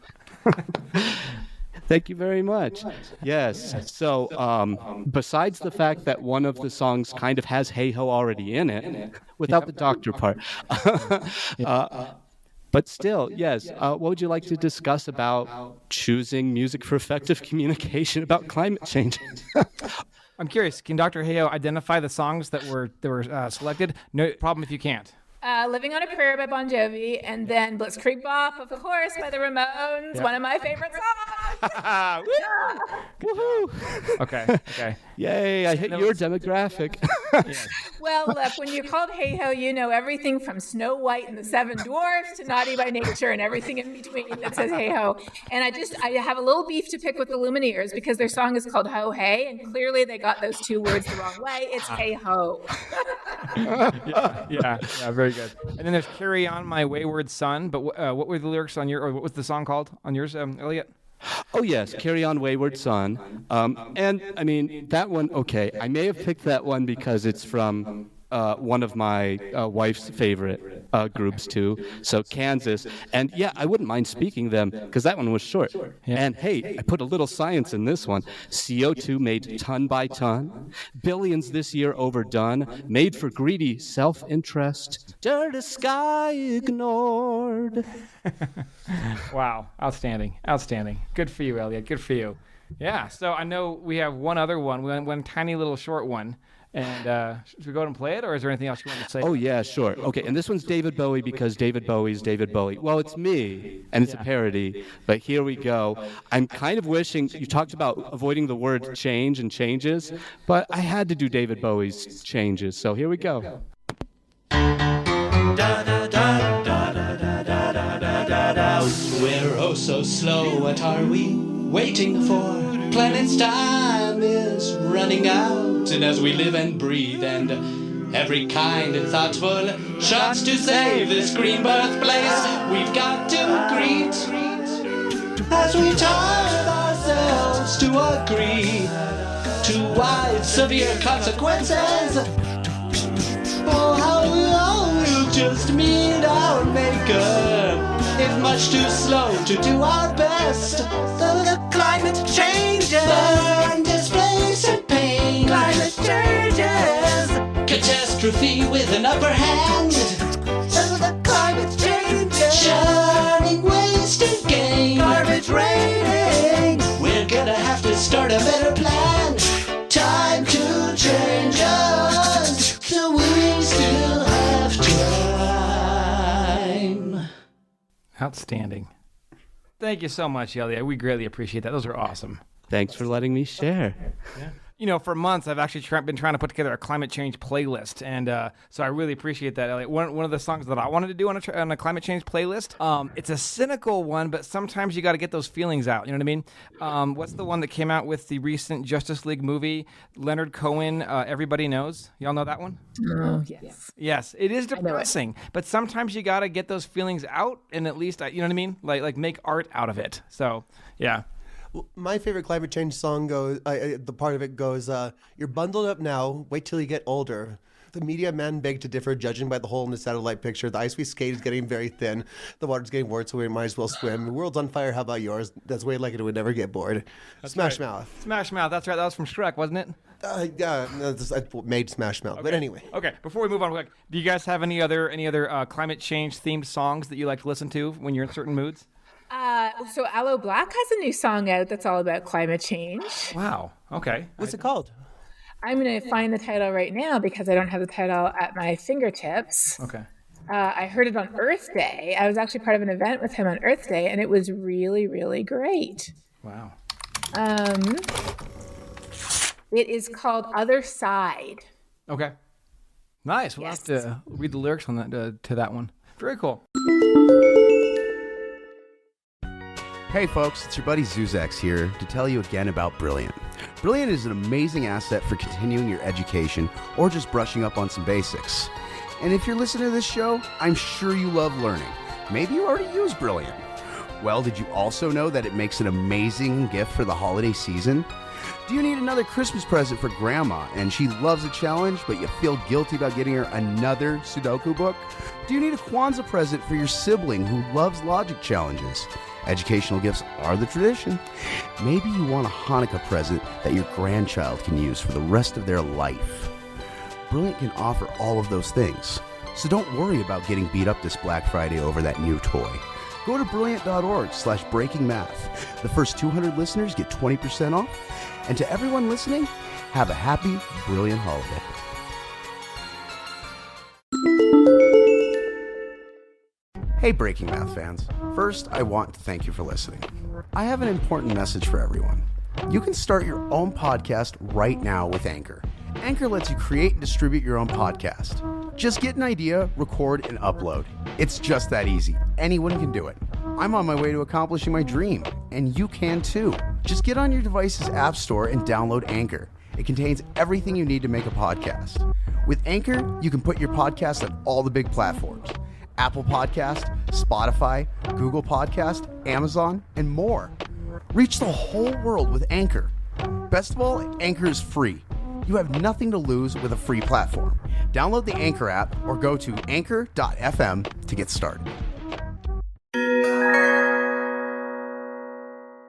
Thank you very much. Yes. So, besides the fact that one of the songs kind of has Hayhoe already in it, without the doctor part, but still, yes. What would you like to discuss about choosing music for effective communication about climate change? I'm curious. Can Dr. Hayhoe identify the songs that were selected? No problem if you can't. Living on a Prayer by Bon Jovi, and then Blitzkrieg Bop, of course, by the Ramones, Yep. one of my favorite songs. Woohoo! Okay. Yay! I hit your demographic. Well, look, when you're called Hayhoe, you know everything from Snow White and the Seven Dwarfs to Naughty by Nature and everything in between that says Hayhoe. And I have a little beef to pick with the Lumineers because their song is called Ho Hey, and clearly they got those two words the wrong way. It's Hayhoe. Yeah, very good. And then there's Carry On My Wayward Son, but what were the lyrics on or what was the song called on yours, Elliot? Oh, yes, Carry On Wayward Son. And, I mean, that one, okay, I may have picked that one because it's from one of my wife's favorite groups, too, so Kansas. And, yeah, I wouldn't mind speaking them because that one was short. Yeah. And, hey, I put a little science in this one. CO2 made ton by ton, billions this year overdone, made for greedy self-interest, dirty sky ignored. Wow, outstanding. Good for you, Elliot. Good for you. Yeah. So I know we have one other one tiny little short one. And should we go ahead and play it, or is there anything else you want to say? Oh, yeah, sure. Okay, and this one's David Bowie because David Bowie's David Bowie. Well, it's me, and it's a parody, but here we go. I'm kind of wishing, you talked about avoiding the word change and changes, but I had to do David Bowie's changes, so here we go. We're oh so slow, what are we waiting for? Planet's time is running out, and as we live and breathe, and every kind and thoughtful shots to save this green birthplace, we've got to greet as we taught ourselves to agree to wide, severe consequences. Oh, how long we'll just meet our maker, if much too slow to do our best. Though the climate changes, burn, displace, and pain. Climate changes, catastrophe with an upper hand. Though the climate changes, churning waste and gain. Garbage raining, we're gonna have to start a better plan. Time to change us, so we still have time. Outstanding. Thank you so much, Elliot. We greatly appreciate that. Those are awesome. Thanks for letting me share. Yeah. You know, for months, I've actually been trying to put together a climate change playlist. And so I really appreciate that, Elliot. One of the songs that I wanted to do on a climate change playlist, it's a cynical one, but sometimes you got to get those feelings out. You know what I mean? What's the one that came out with the recent Justice League movie? Leonard Cohen, Everybody Knows. Y'all know that one? Oh, yes. Yes, it is depressing, but sometimes you got to get those feelings out and at least, you know what I mean? Like make art out of it. So, yeah. My favorite climate change song goes, the part of it goes, you're bundled up now, wait till you get older. The media men beg to differ, judging by the hole in the satellite picture. The ice we skate is getting very thin. The water's getting warm, so we might as well swim. The world's on fire, how about yours? That's the way like it would never get bored. Smash Mouth. Smash Mouth, that's right. That was from Shrek, wasn't it? Yeah, I made Smash Mouth. Okay. But anyway. Okay, before we move on, do you guys have any other climate change themed songs that you like to listen to when you're in certain moods? So Aloe Black has a new song out that's all about climate change. Wow. Okay. What's it called? I'm going to find the title right now because I don't have the title at my fingertips. Okay. I heard it on Earth Day. I was actually part of an event with him on Earth Day, and it was really, really great. Wow. It is called Other Side. Okay. Nice. We'll have to read the lyrics on that to that one. Very cool. Hey folks, it's your buddy Zuzex here to tell you again about Brilliant. Brilliant is an amazing asset for continuing your education or just brushing up on some basics. And if you're listening to this show, I'm sure you love learning. Maybe you already use Brilliant. Well, did you also know that it makes an amazing gift for the holiday season? Do you need another Christmas present for Grandma and she loves a challenge, but you feel guilty about getting her another Sudoku book? Do you need a Kwanzaa present for your sibling who loves logic challenges? Educational gifts are the tradition. Maybe you want a Hanukkah present that your grandchild can use for the rest of their life. Brilliant can offer all of those things. So don't worry about getting beat up this Black Friday over that new toy. Go to brilliant.org/breakingmath. The first 200 listeners get 20% off. And to everyone listening, have a happy, brilliant holiday. Hey Breaking Math fans, first I want to thank you for listening. I have an important message for everyone. You can start your own podcast right now with Anchor. Anchor lets you create and distribute your own podcast. Just get an idea, record, and upload. It's just that easy. Anyone can do it. I'm on my way to accomplishing my dream, and you can too. Just get on your device's app store and download Anchor. It contains everything you need to make a podcast. With Anchor, you can put your podcast on all the big platforms. Apple Podcast, Spotify, Google Podcast, Amazon, and more. Reach the whole world with Anchor. Best of all, Anchor is free. You have nothing to lose with a free platform. Download the Anchor app or go to anchor.fm to get started.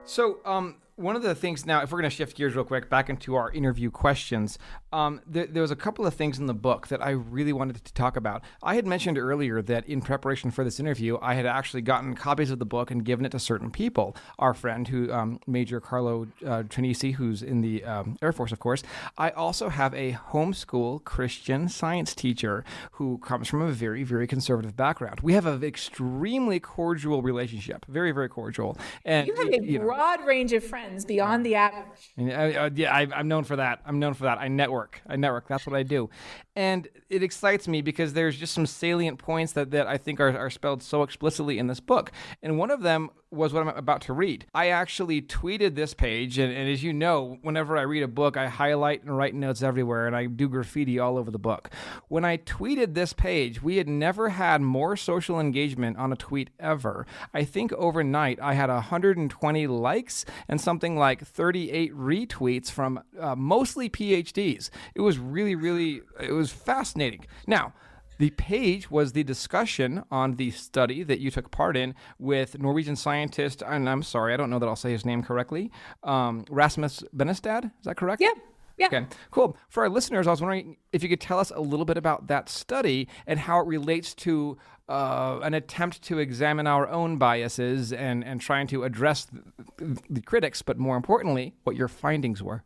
So, one of the things now, if we're going to shift gears real quick back into our interview questions, there was a couple of things in the book that I really wanted to talk about. I had mentioned earlier that in preparation for this interview, I had actually gotten copies of the book and given it to certain people. Our friend, Major Carlo Trinisi, who's in the Air Force, of course. I also have a homeschool Christian science teacher who comes from a very, very conservative background. We have an extremely cordial relationship, very, very cordial. And you have a broad range of friends beyond the average. I'm known for that. I network. That's what I do. And it excites me because there's just some salient points that I think are spelled so explicitly in this book. And one of them was what I'm about to read. I actually tweeted this page, and as you know, whenever I read a book, I highlight and write notes everywhere, and I do graffiti all over the book. When I tweeted this page, we had never had more social engagement on a tweet ever. I think overnight I had 120 likes and something like 38 retweets from mostly PhDs. It was really, it was fascinating. Now, the page was the discussion on the study that you took part in with Norwegian scientist, and I'm sorry, I don't know that I'll say his name correctly, Rasmus Benestad, is that correct? Yeah. Okay, cool. For our listeners, I was wondering if you could tell us a little bit about that study and how it relates to an attempt to examine our own biases and trying to address the critics, but more importantly, what your findings were.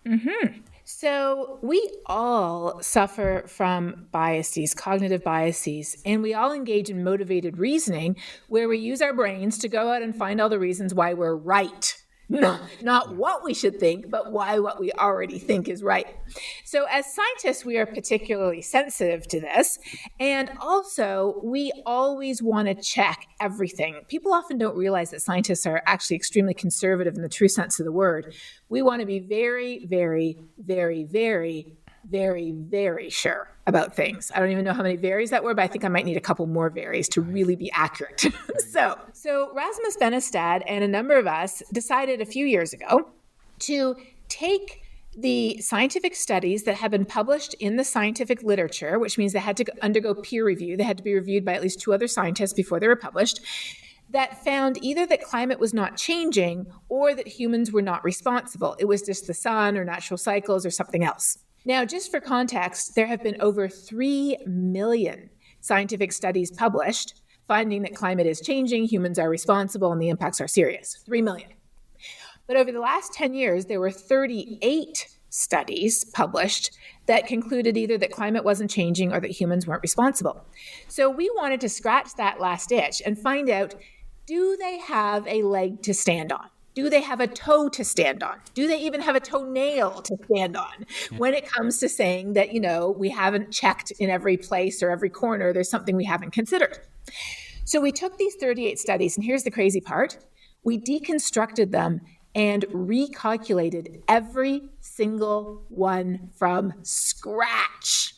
Mm-hmm. So we all suffer from biases, cognitive biases, and we all engage in motivated reasoning where we use our brains to go out and find all the reasons why we're right. Not what we should think, but why what we already think is right. So as scientists, we are particularly sensitive to this. And also, we always want to check everything. People often don't realize that scientists are actually extremely conservative in the true sense of the word. We want to be very, very, very, very, very, very sure about things. I don't even know how many varies that were, but I think I might need a couple more varies to really be accurate. So Rasmus Benestad and a number of us decided a few years ago to take the scientific studies that have been published in the scientific literature, which means they had to undergo peer review. They had to be reviewed by at least 2 other scientists before they were published, that found either that climate was not changing or that humans were not responsible. It was just the sun or natural cycles or something else. Now, just for context, there have been over 3 million scientific studies published finding that climate is changing, humans are responsible, and the impacts are serious. 3 million. But over the last 10 years, there were 38 studies published that concluded either that climate wasn't changing or that humans weren't responsible. So we wanted to scratch that last itch and find out, do they have a leg to stand on? Do they have a toe to stand on? Do they even have a toenail to stand on when it comes to saying that, we haven't checked in every place or every corner, there's something we haven't considered? So we took these 38 studies, and here's the crazy part. We deconstructed them and recalculated every single one from scratch.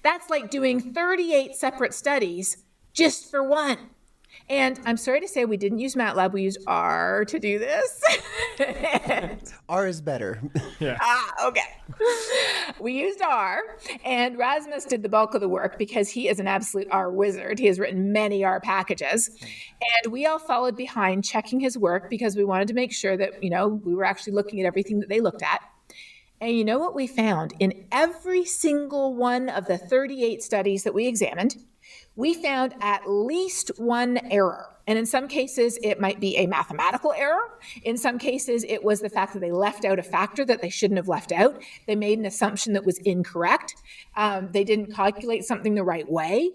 That's like doing 38 separate studies just for one. And I'm sorry to say we didn't use MATLAB. We used R to do this. R is better. Yeah. Okay. We used R, and Rasmus did the bulk of the work because he is an absolute R wizard. He has written many R packages. And we all followed behind checking his work because we wanted to make sure that, we were actually looking at everything that they looked at. And you know what we found? In every single one of the 38 studies that we examined, we found at least one error. And in some cases, it might be a mathematical error. In some cases, it was the fact that they left out a factor that they shouldn't have left out. They made an assumption that was incorrect. They didn't calculate something the right way.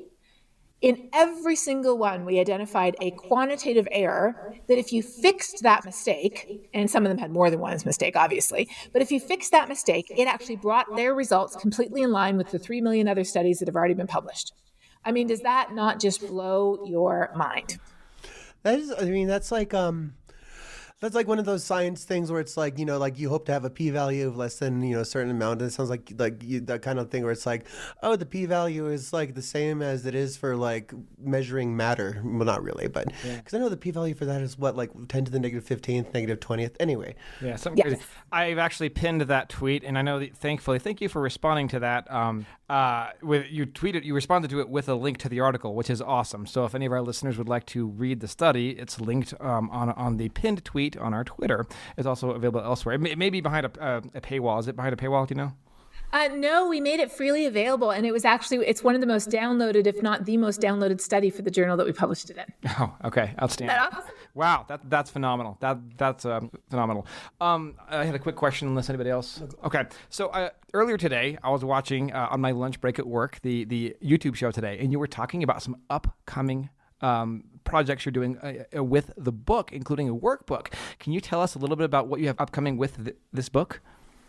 In every single one, we identified a quantitative error that if you fixed that mistake, and some of them had more than one mistake, obviously, but if you fixed that mistake, it actually brought their results completely in line with the 3 million other studies that have already been published. I mean, does that not just blow your mind? That's like one of those science things where it's like, like you hope to have a p-value of less than, a certain amount. And it sounds like that kind of thing where it's like, oh, the p-value is like the same as it is for like measuring matter. Well, not really, but because I know the p-value for that is what, like 10 to the negative 15th, negative 20th. Anyway. Yeah, something crazy. I've actually pinned that tweet, and I know that, thankfully, thank you for responding to that. You responded to it with a link to the article, which is awesome. So if any of our listeners would like to read the study, it's linked on the pinned tweet on our Twitter. It's also available elsewhere. It may be behind a paywall. Is it behind a paywall? Do you know? No, we made it freely available, and it's one of the most downloaded, if not the most downloaded study for the journal that we published it in. Oh, okay. Outstanding. Is that awesome? Wow, that's phenomenal. That's phenomenal. I had a quick question, unless anybody else. Okay, so earlier today, I was watching on my lunch break at work the YouTube show today, and you were talking about some upcoming projects you're doing with the book, including a workbook. Can you tell us a little bit about what you have upcoming with this book?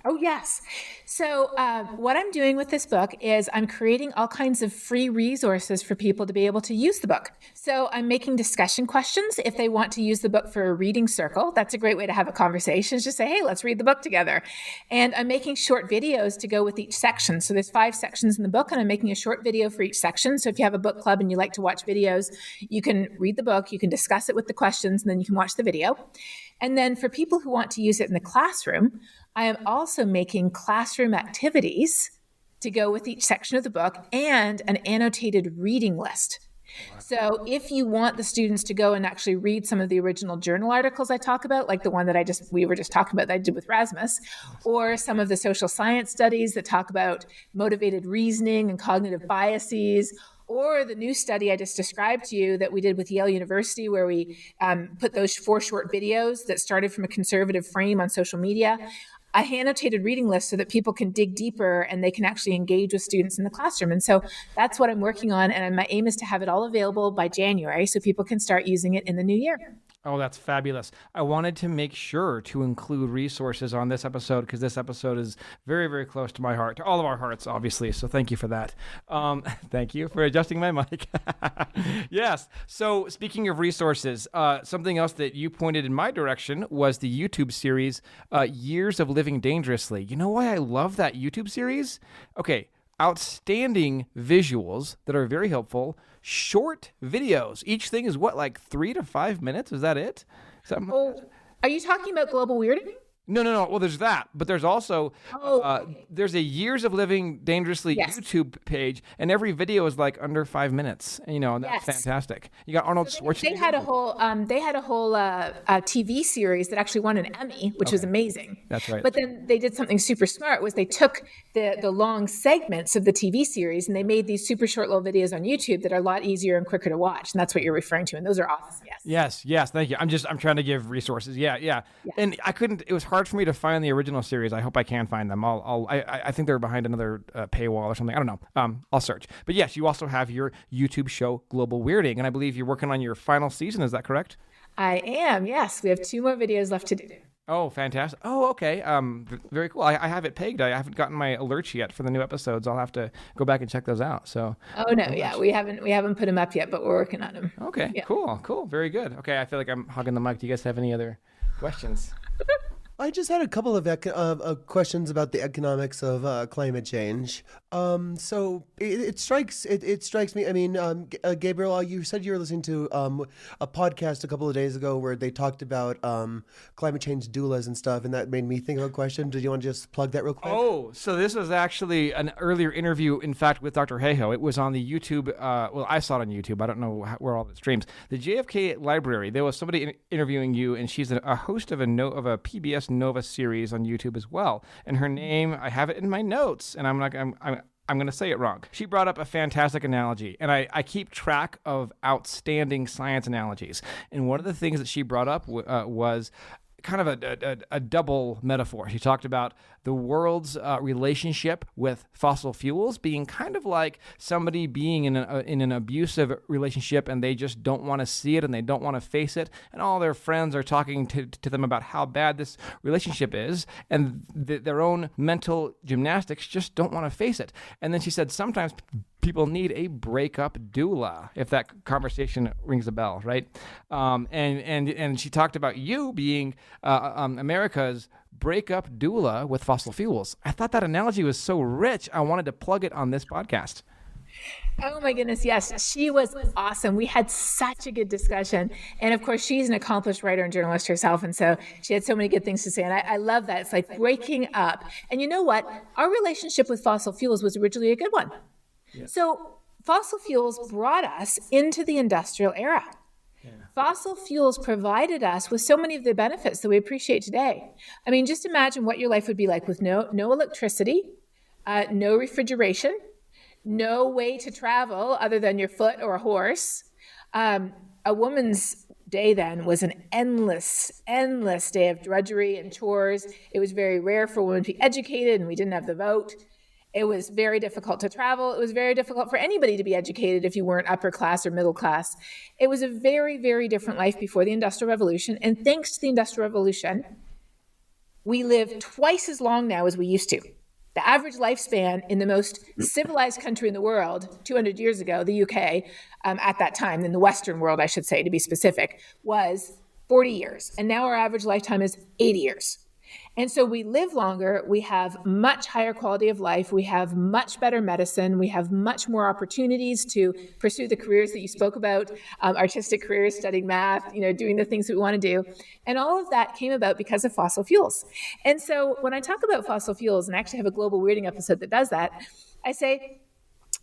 Oh, yes. So what I'm doing with this book is I'm creating all kinds of free resources for people to be able to use the book. So I'm making discussion questions if they want to use the book for a reading circle. That's a great way to have a conversation, is just say, hey, let's read the book together. And I'm making short videos to go with each section. So there's 5 sections in the book, and I'm making a short video for each section. So if you have a book club and you like to watch videos, you can read the book, you can discuss it with the questions, and then you can watch the video. And then for people who want to use it in the classroom, I am also making classroom activities to go with each section of the book and an annotated reading list. So if you want the students to go and actually read some of the original journal articles I talk about, like the one that we were just talking about that I did with Rasmus, or some of the social science studies that talk about motivated reasoning and cognitive biases, or the new study I just described to you that we did with Yale University, where we put those 4 short videos that started from a conservative frame on social media, a annotated reading list so that people can dig deeper and they can actually engage with students in the classroom. And so that's what I'm working on. And my aim is to have it all available by January so people can start using it in the new year. Oh, that's fabulous. I wanted to make sure to include resources on this episode because this episode is very, very close to my heart, to all of our hearts, obviously. So thank you for that. Thank you for adjusting my mic. Yes. So speaking of resources, something else that you pointed in my direction was the YouTube series, Years of Living Dangerously. You know why I love that YouTube series? Okay. Outstanding visuals that are very helpful, short videos. Each thing is like 3 to 5 minutes? Is that it? Are you talking about global weirding? No. Well, there's that, but there's also there's a Years of Living Dangerously YouTube page, and every video is like under 5 minutes. And, and that's fantastic. You got Arnold Schwarzenegger. They had a whole TV series that actually won an Emmy, which was amazing. That's right. But then they did something super smart. Was they took the long segments of the TV series and they made these super short little videos on YouTube that are a lot easier and quicker to watch. And that's what you're referring to. And those are awesome. Yes. Thank you. I'm trying to give resources. Yeah. And I couldn't. It was hard for me to find the original series. I hope I can find them. I think they're behind another paywall or something. I don't know. I'll search. But yes, you also have your YouTube show Global Weirding, and I believe you're working on your final season. Is that correct? I am. Yes, we have 2 more videos left to do. Oh, fantastic. Oh, okay. Very cool. I have it pegged. I haven't gotten my alerts yet for the new episodes. I'll have to go back and check those out. So. Oh no, yeah, we haven't put them up yet, but we're working on them. Okay, yeah. Cool. Very good. Okay, I feel like I'm hogging the mic. Do you guys have any other questions? I just had a couple of questions about the economics of climate change. So it strikes me. I mean, Gabriel, you said you were listening to a podcast a couple of days ago where they talked about climate change doulas and stuff, and that made me think of a question. Did you want to just plug that real quick? Oh, so this was actually an earlier interview, in fact, with Dr. Hayhoe. It was on the YouTube. Well, I saw it on YouTube. I don't know where all the streams. The JFK Library. There was somebody interviewing you, and she's a host of a PBS Nova series on YouTube as well. And her name, I have it in my notes, and I'm going to say it wrong. She brought up a fantastic analogy, and I keep track of outstanding science analogies. And one of the things that she brought up was kind of a double metaphor. She talked about the world's relationship with fossil fuels being kind of like somebody being in an abusive relationship, and they just don't want to see it and they don't want to face it, and all their friends are talking to them about how bad this relationship is, and their own mental gymnastics just don't want to face it. And then she said sometimes people need a breakup doula, if that conversation rings a bell, right? And she talked about you being America's breakup doula with fossil fuels. I thought that analogy was so rich, I wanted to plug it on this podcast. Oh my goodness, yes. She was awesome. We had such a good discussion. And of course, she's an accomplished writer and journalist herself. And so she had so many good things to say. And I love that. It's like breaking up. And you know what? Our relationship with fossil fuels was originally a good one. Yeah. So fossil fuels brought us into the industrial era. Yeah. Fossil fuels provided us with so many of the benefits that we appreciate today. I mean, just imagine what your life would be like with no electricity, no refrigeration, no way to travel other than your foot or a horse. A woman's day then was an endless day of drudgery and chores. It was very rare for women to be educated, and we didn't have the vote. It was very difficult to travel. It was very difficult for anybody to be educated if you weren't upper class or middle class. It was a very, very different life before the Industrial Revolution. And thanks to the Industrial Revolution, we live twice as long now as we used to. The average lifespan in the most civilized country in the world, 200 years ago, the UK, at that time, in the Western world, I should say, to be specific, was 40 years. And now our average lifetime is 80 years. And so we live longer, we have much higher quality of life, we have much better medicine, we have much more opportunities to pursue the careers that you spoke about, artistic careers, studying math, doing the things that we want to do. And all of that came about because of fossil fuels. And so when I talk about fossil fuels, and I actually have a Global Weirding episode that does that, I say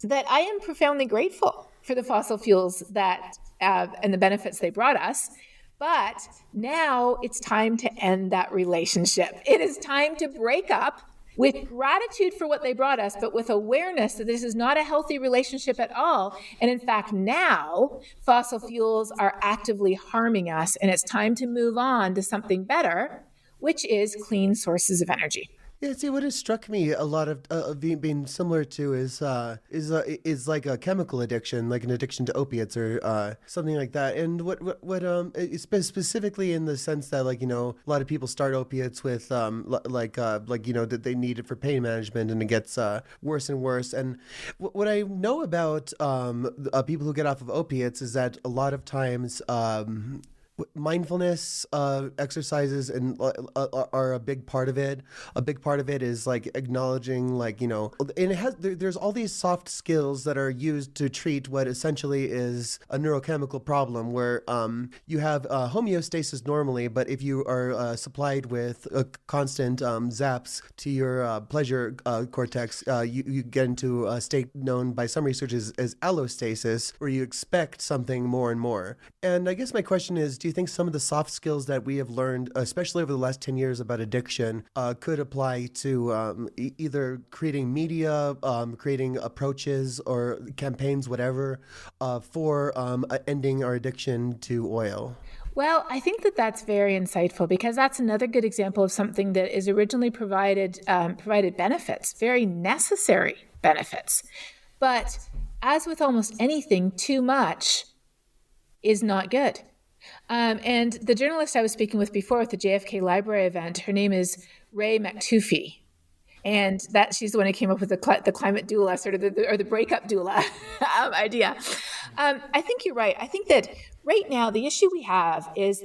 that I am profoundly grateful for the fossil fuels that and the benefits they brought us. But now it's time to end that relationship. It is time to break up with gratitude for what they brought us, but with awareness that this is not a healthy relationship at all. And in fact, now fossil fuels are actively harming us, and it's time to move on to something better, which is clean sources of energy. Yeah, see, what has struck me a lot of being similar to is like a chemical addiction, like an addiction to opiates or something like that. And what specifically in the sense that a lot of people start opiates with that they need it for pain management, and it gets worse and worse. And what I know about people who get off of opiates is that a lot of times mindfulness exercises are a big part of it. A big part of it is like acknowledging, and it has there's all these soft skills that are used to treat what essentially is a neurochemical problem, where you have homeostasis normally, but if you are supplied with constant zaps to your pleasure cortex, you get into a state known by some researchers as allostasis, where you expect something more and more. And I guess my question is, do you think some of the soft skills that we have learned, especially over the last 10 years about addiction, could apply to either creating media, creating approaches or campaigns, whatever, for ending our addiction to oil? Well, I think that that's very insightful, because that's another good example of something that is originally provided benefits, very necessary benefits. But as with almost anything, too much is not good. And the journalist I was speaking with before at the JFK Library event, her name is Ray McTuffie. And that she's the one who came up with the climate doula, sort of the breakup doula idea. I think you're right. I think that right now the issue we have is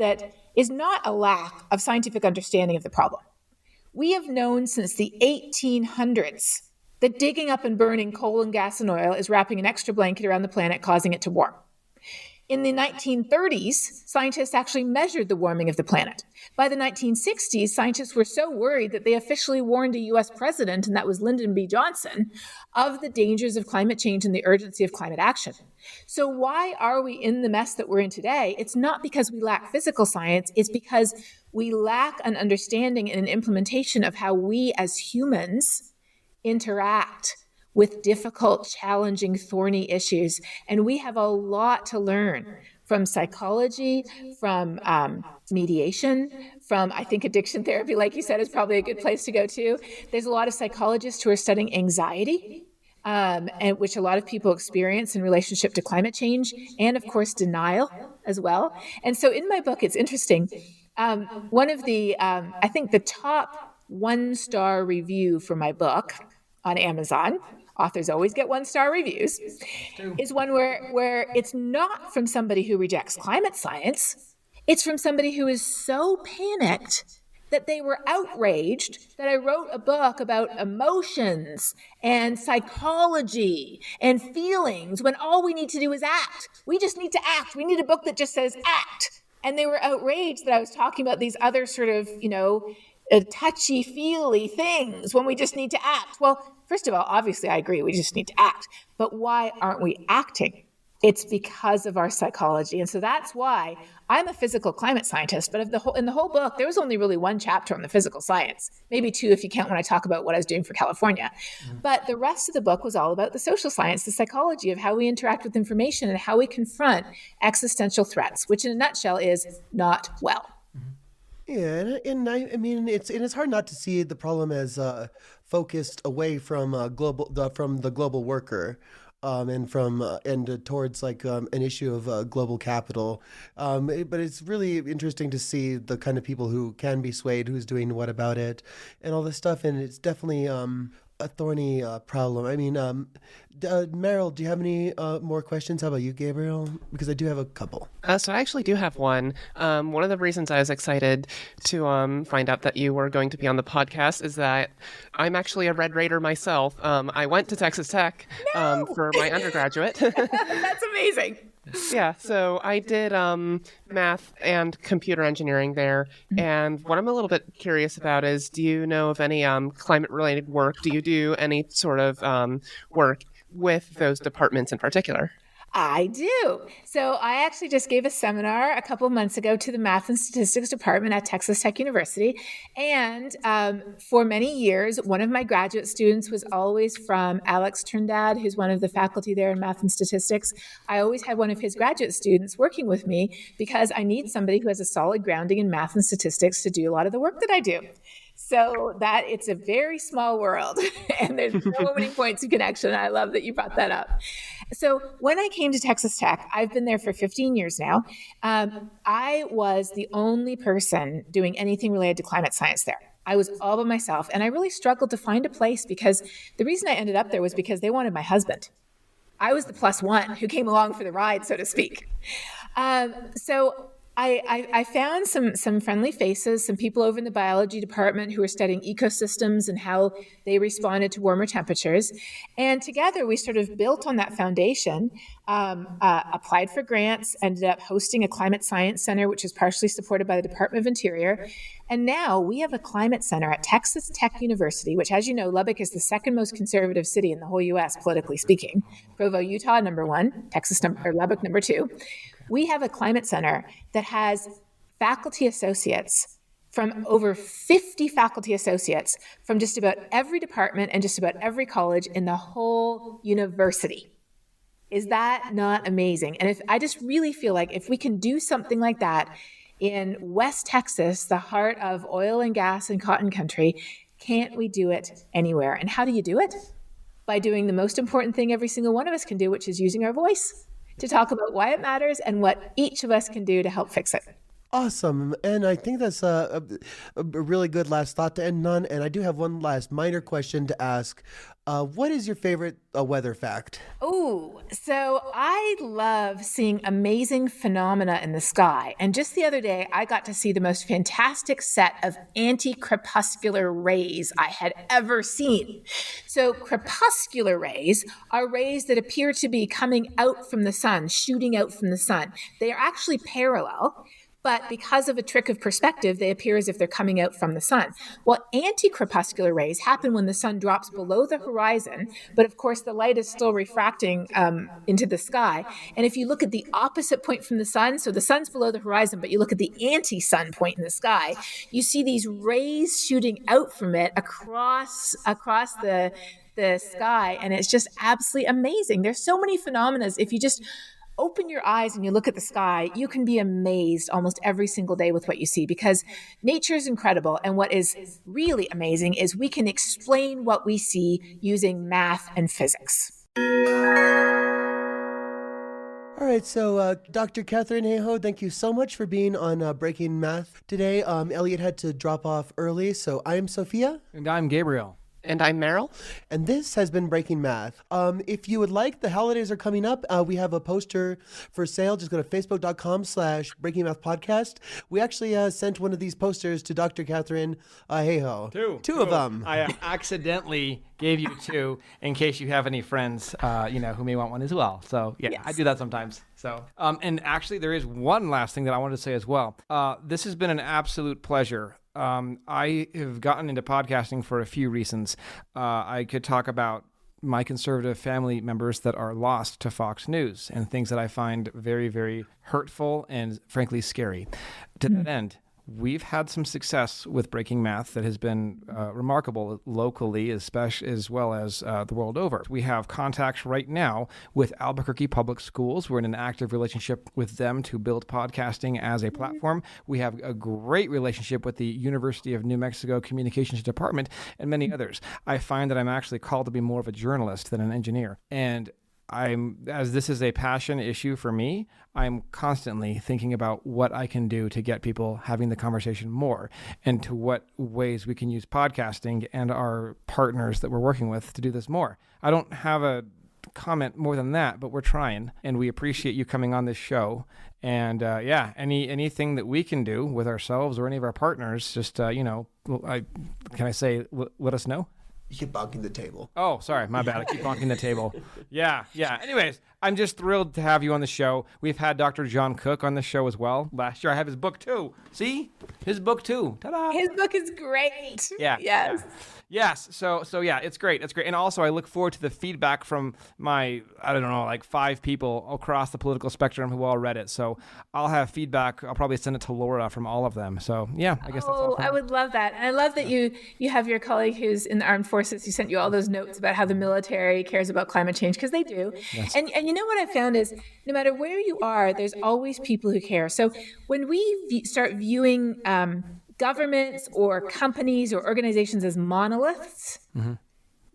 not a lack of scientific understanding of the problem. We have known since the 1800s that digging up and burning coal and gas and oil is wrapping an extra blanket around the planet, causing it to warm. In the 1930s, scientists actually measured the warming of the planet. By the 1960s, scientists were so worried that they officially warned a US president, and that was Lyndon B. Johnson, of the dangers of climate change and the urgency of climate action. So why are we in the mess that we're in today? It's not because we lack physical science, it's because we lack an understanding and an implementation of how we as humans interact with difficult, challenging, thorny issues. And we have a lot to learn from psychology, from mediation, from, I think, addiction therapy, like you said, is probably a good place to go to. There's a lot of psychologists who are studying anxiety, and which a lot of people experience in relationship to climate change, and of course, denial as well. And so in my book, it's interesting. One of the, I think the top 1-star review for my book on Amazon, authors always get 1-star reviews, is one where it's not from somebody who rejects climate science. It's from somebody who is so panicked that they were outraged that I wrote a book about emotions and psychology and feelings when all we need to do is act. We just need to act. We need a book that just says act. And they were outraged that I was talking about these other sort of, touchy-feely things when we just need to act. Well, first of all, obviously I agree, we just need to act. But why aren't we acting? It's because of our psychology. And so that's why I'm a physical climate scientist, but in the whole book, there was only really 1 chapter on the physical science, maybe 2 if you count when I talk about what I was doing for California. But the rest of the book was all about the social science, the psychology of how we interact with information and how we confront existential threats, which in a nutshell is not well. Yeah, and I mean it's hard not to see the problem as focused away from the global worker, and towards like an issue of global capital. But it's really interesting to see the kind of people who can be swayed, who's doing what about it, and all this stuff. And it's definitely a thorny problem. I mean, Meryl, do you have any more questions? How about you, Gabriel? Because I do have a couple. So I actually do have one. One of the reasons I was excited to find out that you were going to be on the podcast is that I'm actually a Red Raider myself. I went to Texas Tech for my undergraduate. That's amazing. Yeah, so I did math and computer engineering there. And what I'm a little bit curious about is, do you know of any climate-related work? Do you do any sort of work with those departments in particular? I do. So I actually just gave a seminar a couple of months ago to the Math and Statistics Department at Texas Tech University. And for many years, one of my graduate students was always from Alex Trindad, who's one of the faculty there in Math and Statistics. I always had one of his graduate students working with me because I need somebody who has a solid grounding in math and statistics to do a lot of the work that I do. So that it's a very small world and there's so many points of connection. I love that you brought that up. So when I came to Texas Tech, I've been there for 15 years now. I was the only person doing anything related to climate science there. I was all by myself and I really struggled to find a place because the reason I ended up there was because they wanted my husband. I was the plus one who came along for the ride, so to speak. So I found some friendly faces, some people over in the biology department who were studying ecosystems and how they responded to warmer temperatures. And together we sort of built on that foundation, applied for grants, ended up hosting a climate science center, which is partially supported by the Department of Interior. And now we have a climate center at Texas Tech University, which, as you know, Lubbock is the second most conservative city in the whole U.S., politically speaking. Provo, Utah, number 1, Lubbock, number 2. We have a climate center that has faculty associates from over 50 faculty associates from just about every department and just about every college in the whole university. Is that not amazing? And I just really feel like if we can do something like that in West Texas, the heart of oil and gas and cotton country, can't we do it anywhere? And how do you do it? By doing the most important thing every single one of us can do, which is using our voice. to talk about why it matters and what each of us can do to help fix it. Awesome. And I think that's a really good last thought to end on. And I do have one last minor question to ask. What is your favorite weather fact? Oh, so I love seeing amazing phenomena in the sky. And just the other day, I got to see the most fantastic set of anti-crepuscular rays I had ever seen. So crepuscular rays are rays that appear to be coming out from the sun, shooting out from the sun. They are actually parallel. But because of a trick of perspective, they appear as if they're coming out from the sun. Well, anti-crepuscular rays happen when the sun drops below the horizon, but of course the light is still refracting into the sky. And if you look at the opposite point from the sun, so the sun's below the horizon, but you look at the anti-sun point in the sky, you see these rays shooting out from it across the sky, and it's just absolutely amazing. There's so many phenomena. If you just open your eyes and you look at the sky, you can be amazed almost every single day with what you see, because nature is incredible. And what is really amazing is we can explain what we see using math and physics. All right, so Dr. Katharine Hayhoe, thank you so much for being on Breaking Math today. Elliot had to drop off early, so I'm Sophia. And I'm Gabriel. And I'm Meryl. And this has been Breaking Math. If you would like, the holidays are coming up. We have a poster for sale. Just go to facebook.com/Breaking Math Podcast. We actually sent one of these posters to Dr. Katharine Hayhoe. Two of them. I accidentally gave you two in case you have any friends, who may want one as well. So yeah, yes. I do that sometimes. So, and actually there is one last thing that I wanted to say as well. This has been an absolute pleasure. I have gotten into podcasting for a few reasons. I could talk about my conservative family members that are lost to Fox News and things that I find very, very hurtful and frankly scary. To that end, we've had some success with Breaking Math that has been remarkable locally, especially as well as the world over. We have contacts right now with Albuquerque Public Schools. We're in an active relationship with them to build podcasting as a platform. We have a great relationship with the University of New Mexico Communications Department and many others. I find that I'm actually called to be more of a journalist than an engineer. And as this is a passion issue for me, I'm constantly thinking about what I can do to get people having the conversation more, and to what ways we can use podcasting and our partners that we're working with to do this more. I don't have a comment more than that, but we're trying, and we appreciate you coming on this show. And anything that we can do with ourselves or any of our partners, just let us know. You keep bonking the table. Oh, sorry. My bad. I keep bonking the table. Yeah. Anyways, I'm just thrilled to have you on the show. We've had Dr. John Cook on the show as well. Last year, I have his book too. See? His book too. Ta-da! His book is great. Yeah. Yes. Yeah. Yes. So yeah, it's great. It's great. And also, I look forward to the feedback from my, 5 people across the political spectrum who all read it. So I'll have feedback. I'll probably send it to Laura from all of them. So yeah, I guess that's all. I would love that. And I love that you have your colleague who's in the armed forces who sent you all those notes about how the military cares about climate change, because they do. Yes. And you know what I found is, no matter where you are, there's always people who care. So when we start viewing governments or companies or organizations as monoliths,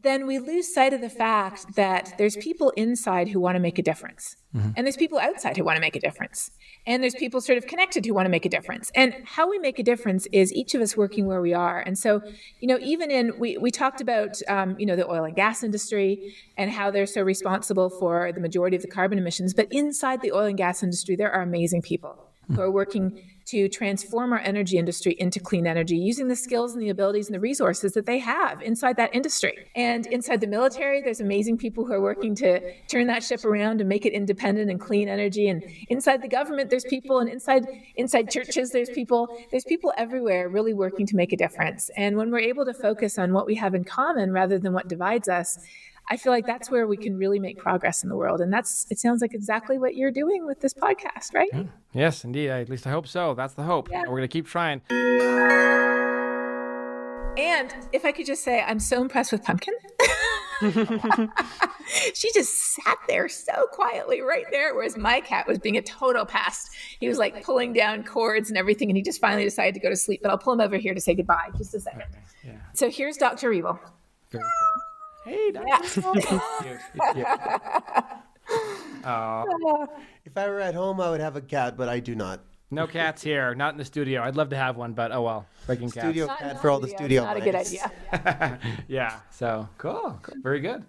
then we lose sight of the fact that there's people inside who want to make a difference. And there's people outside who want to make a difference. And there's people sort of connected who want to make a difference. And how we make a difference is each of us working where we are. And so, even we talked about, the oil and gas industry and how they're so responsible for the majority of the carbon emissions. But inside the oil and gas industry, there are amazing people who are working to transform our energy industry into clean energy, using the skills and the abilities and the resources that they have inside that industry. And inside the military, there's amazing people who are working to turn that ship around and make it independent and clean energy. And inside the government, there's people, and inside churches, there's people everywhere really working to make a difference. And when we're able to focus on what we have in common rather than what divides us, I feel like that's where we can really make progress in the world. And it sounds like exactly what you're doing with this podcast, right? Yes, indeed. At least I hope so. That's the hope. Yeah. We're going to keep trying. And if I could just say, I'm so impressed with Pumpkin. She just sat there so quietly right there, whereas my cat was being a total pest. He was like pulling down cords and everything, and he just finally decided to go to sleep. But I'll pull him over here to say goodbye. Just a second. Yeah. So here's Dr. Evil. Very cool. Hey, Dr. Yeah. If I were at home, I would have a cat, but I do not. No cats here, not in the studio. I'd love to have one, but oh well. Breaking cats. Studio cat for all the studio Not a mice. good idea. Yeah, so cool. Very good.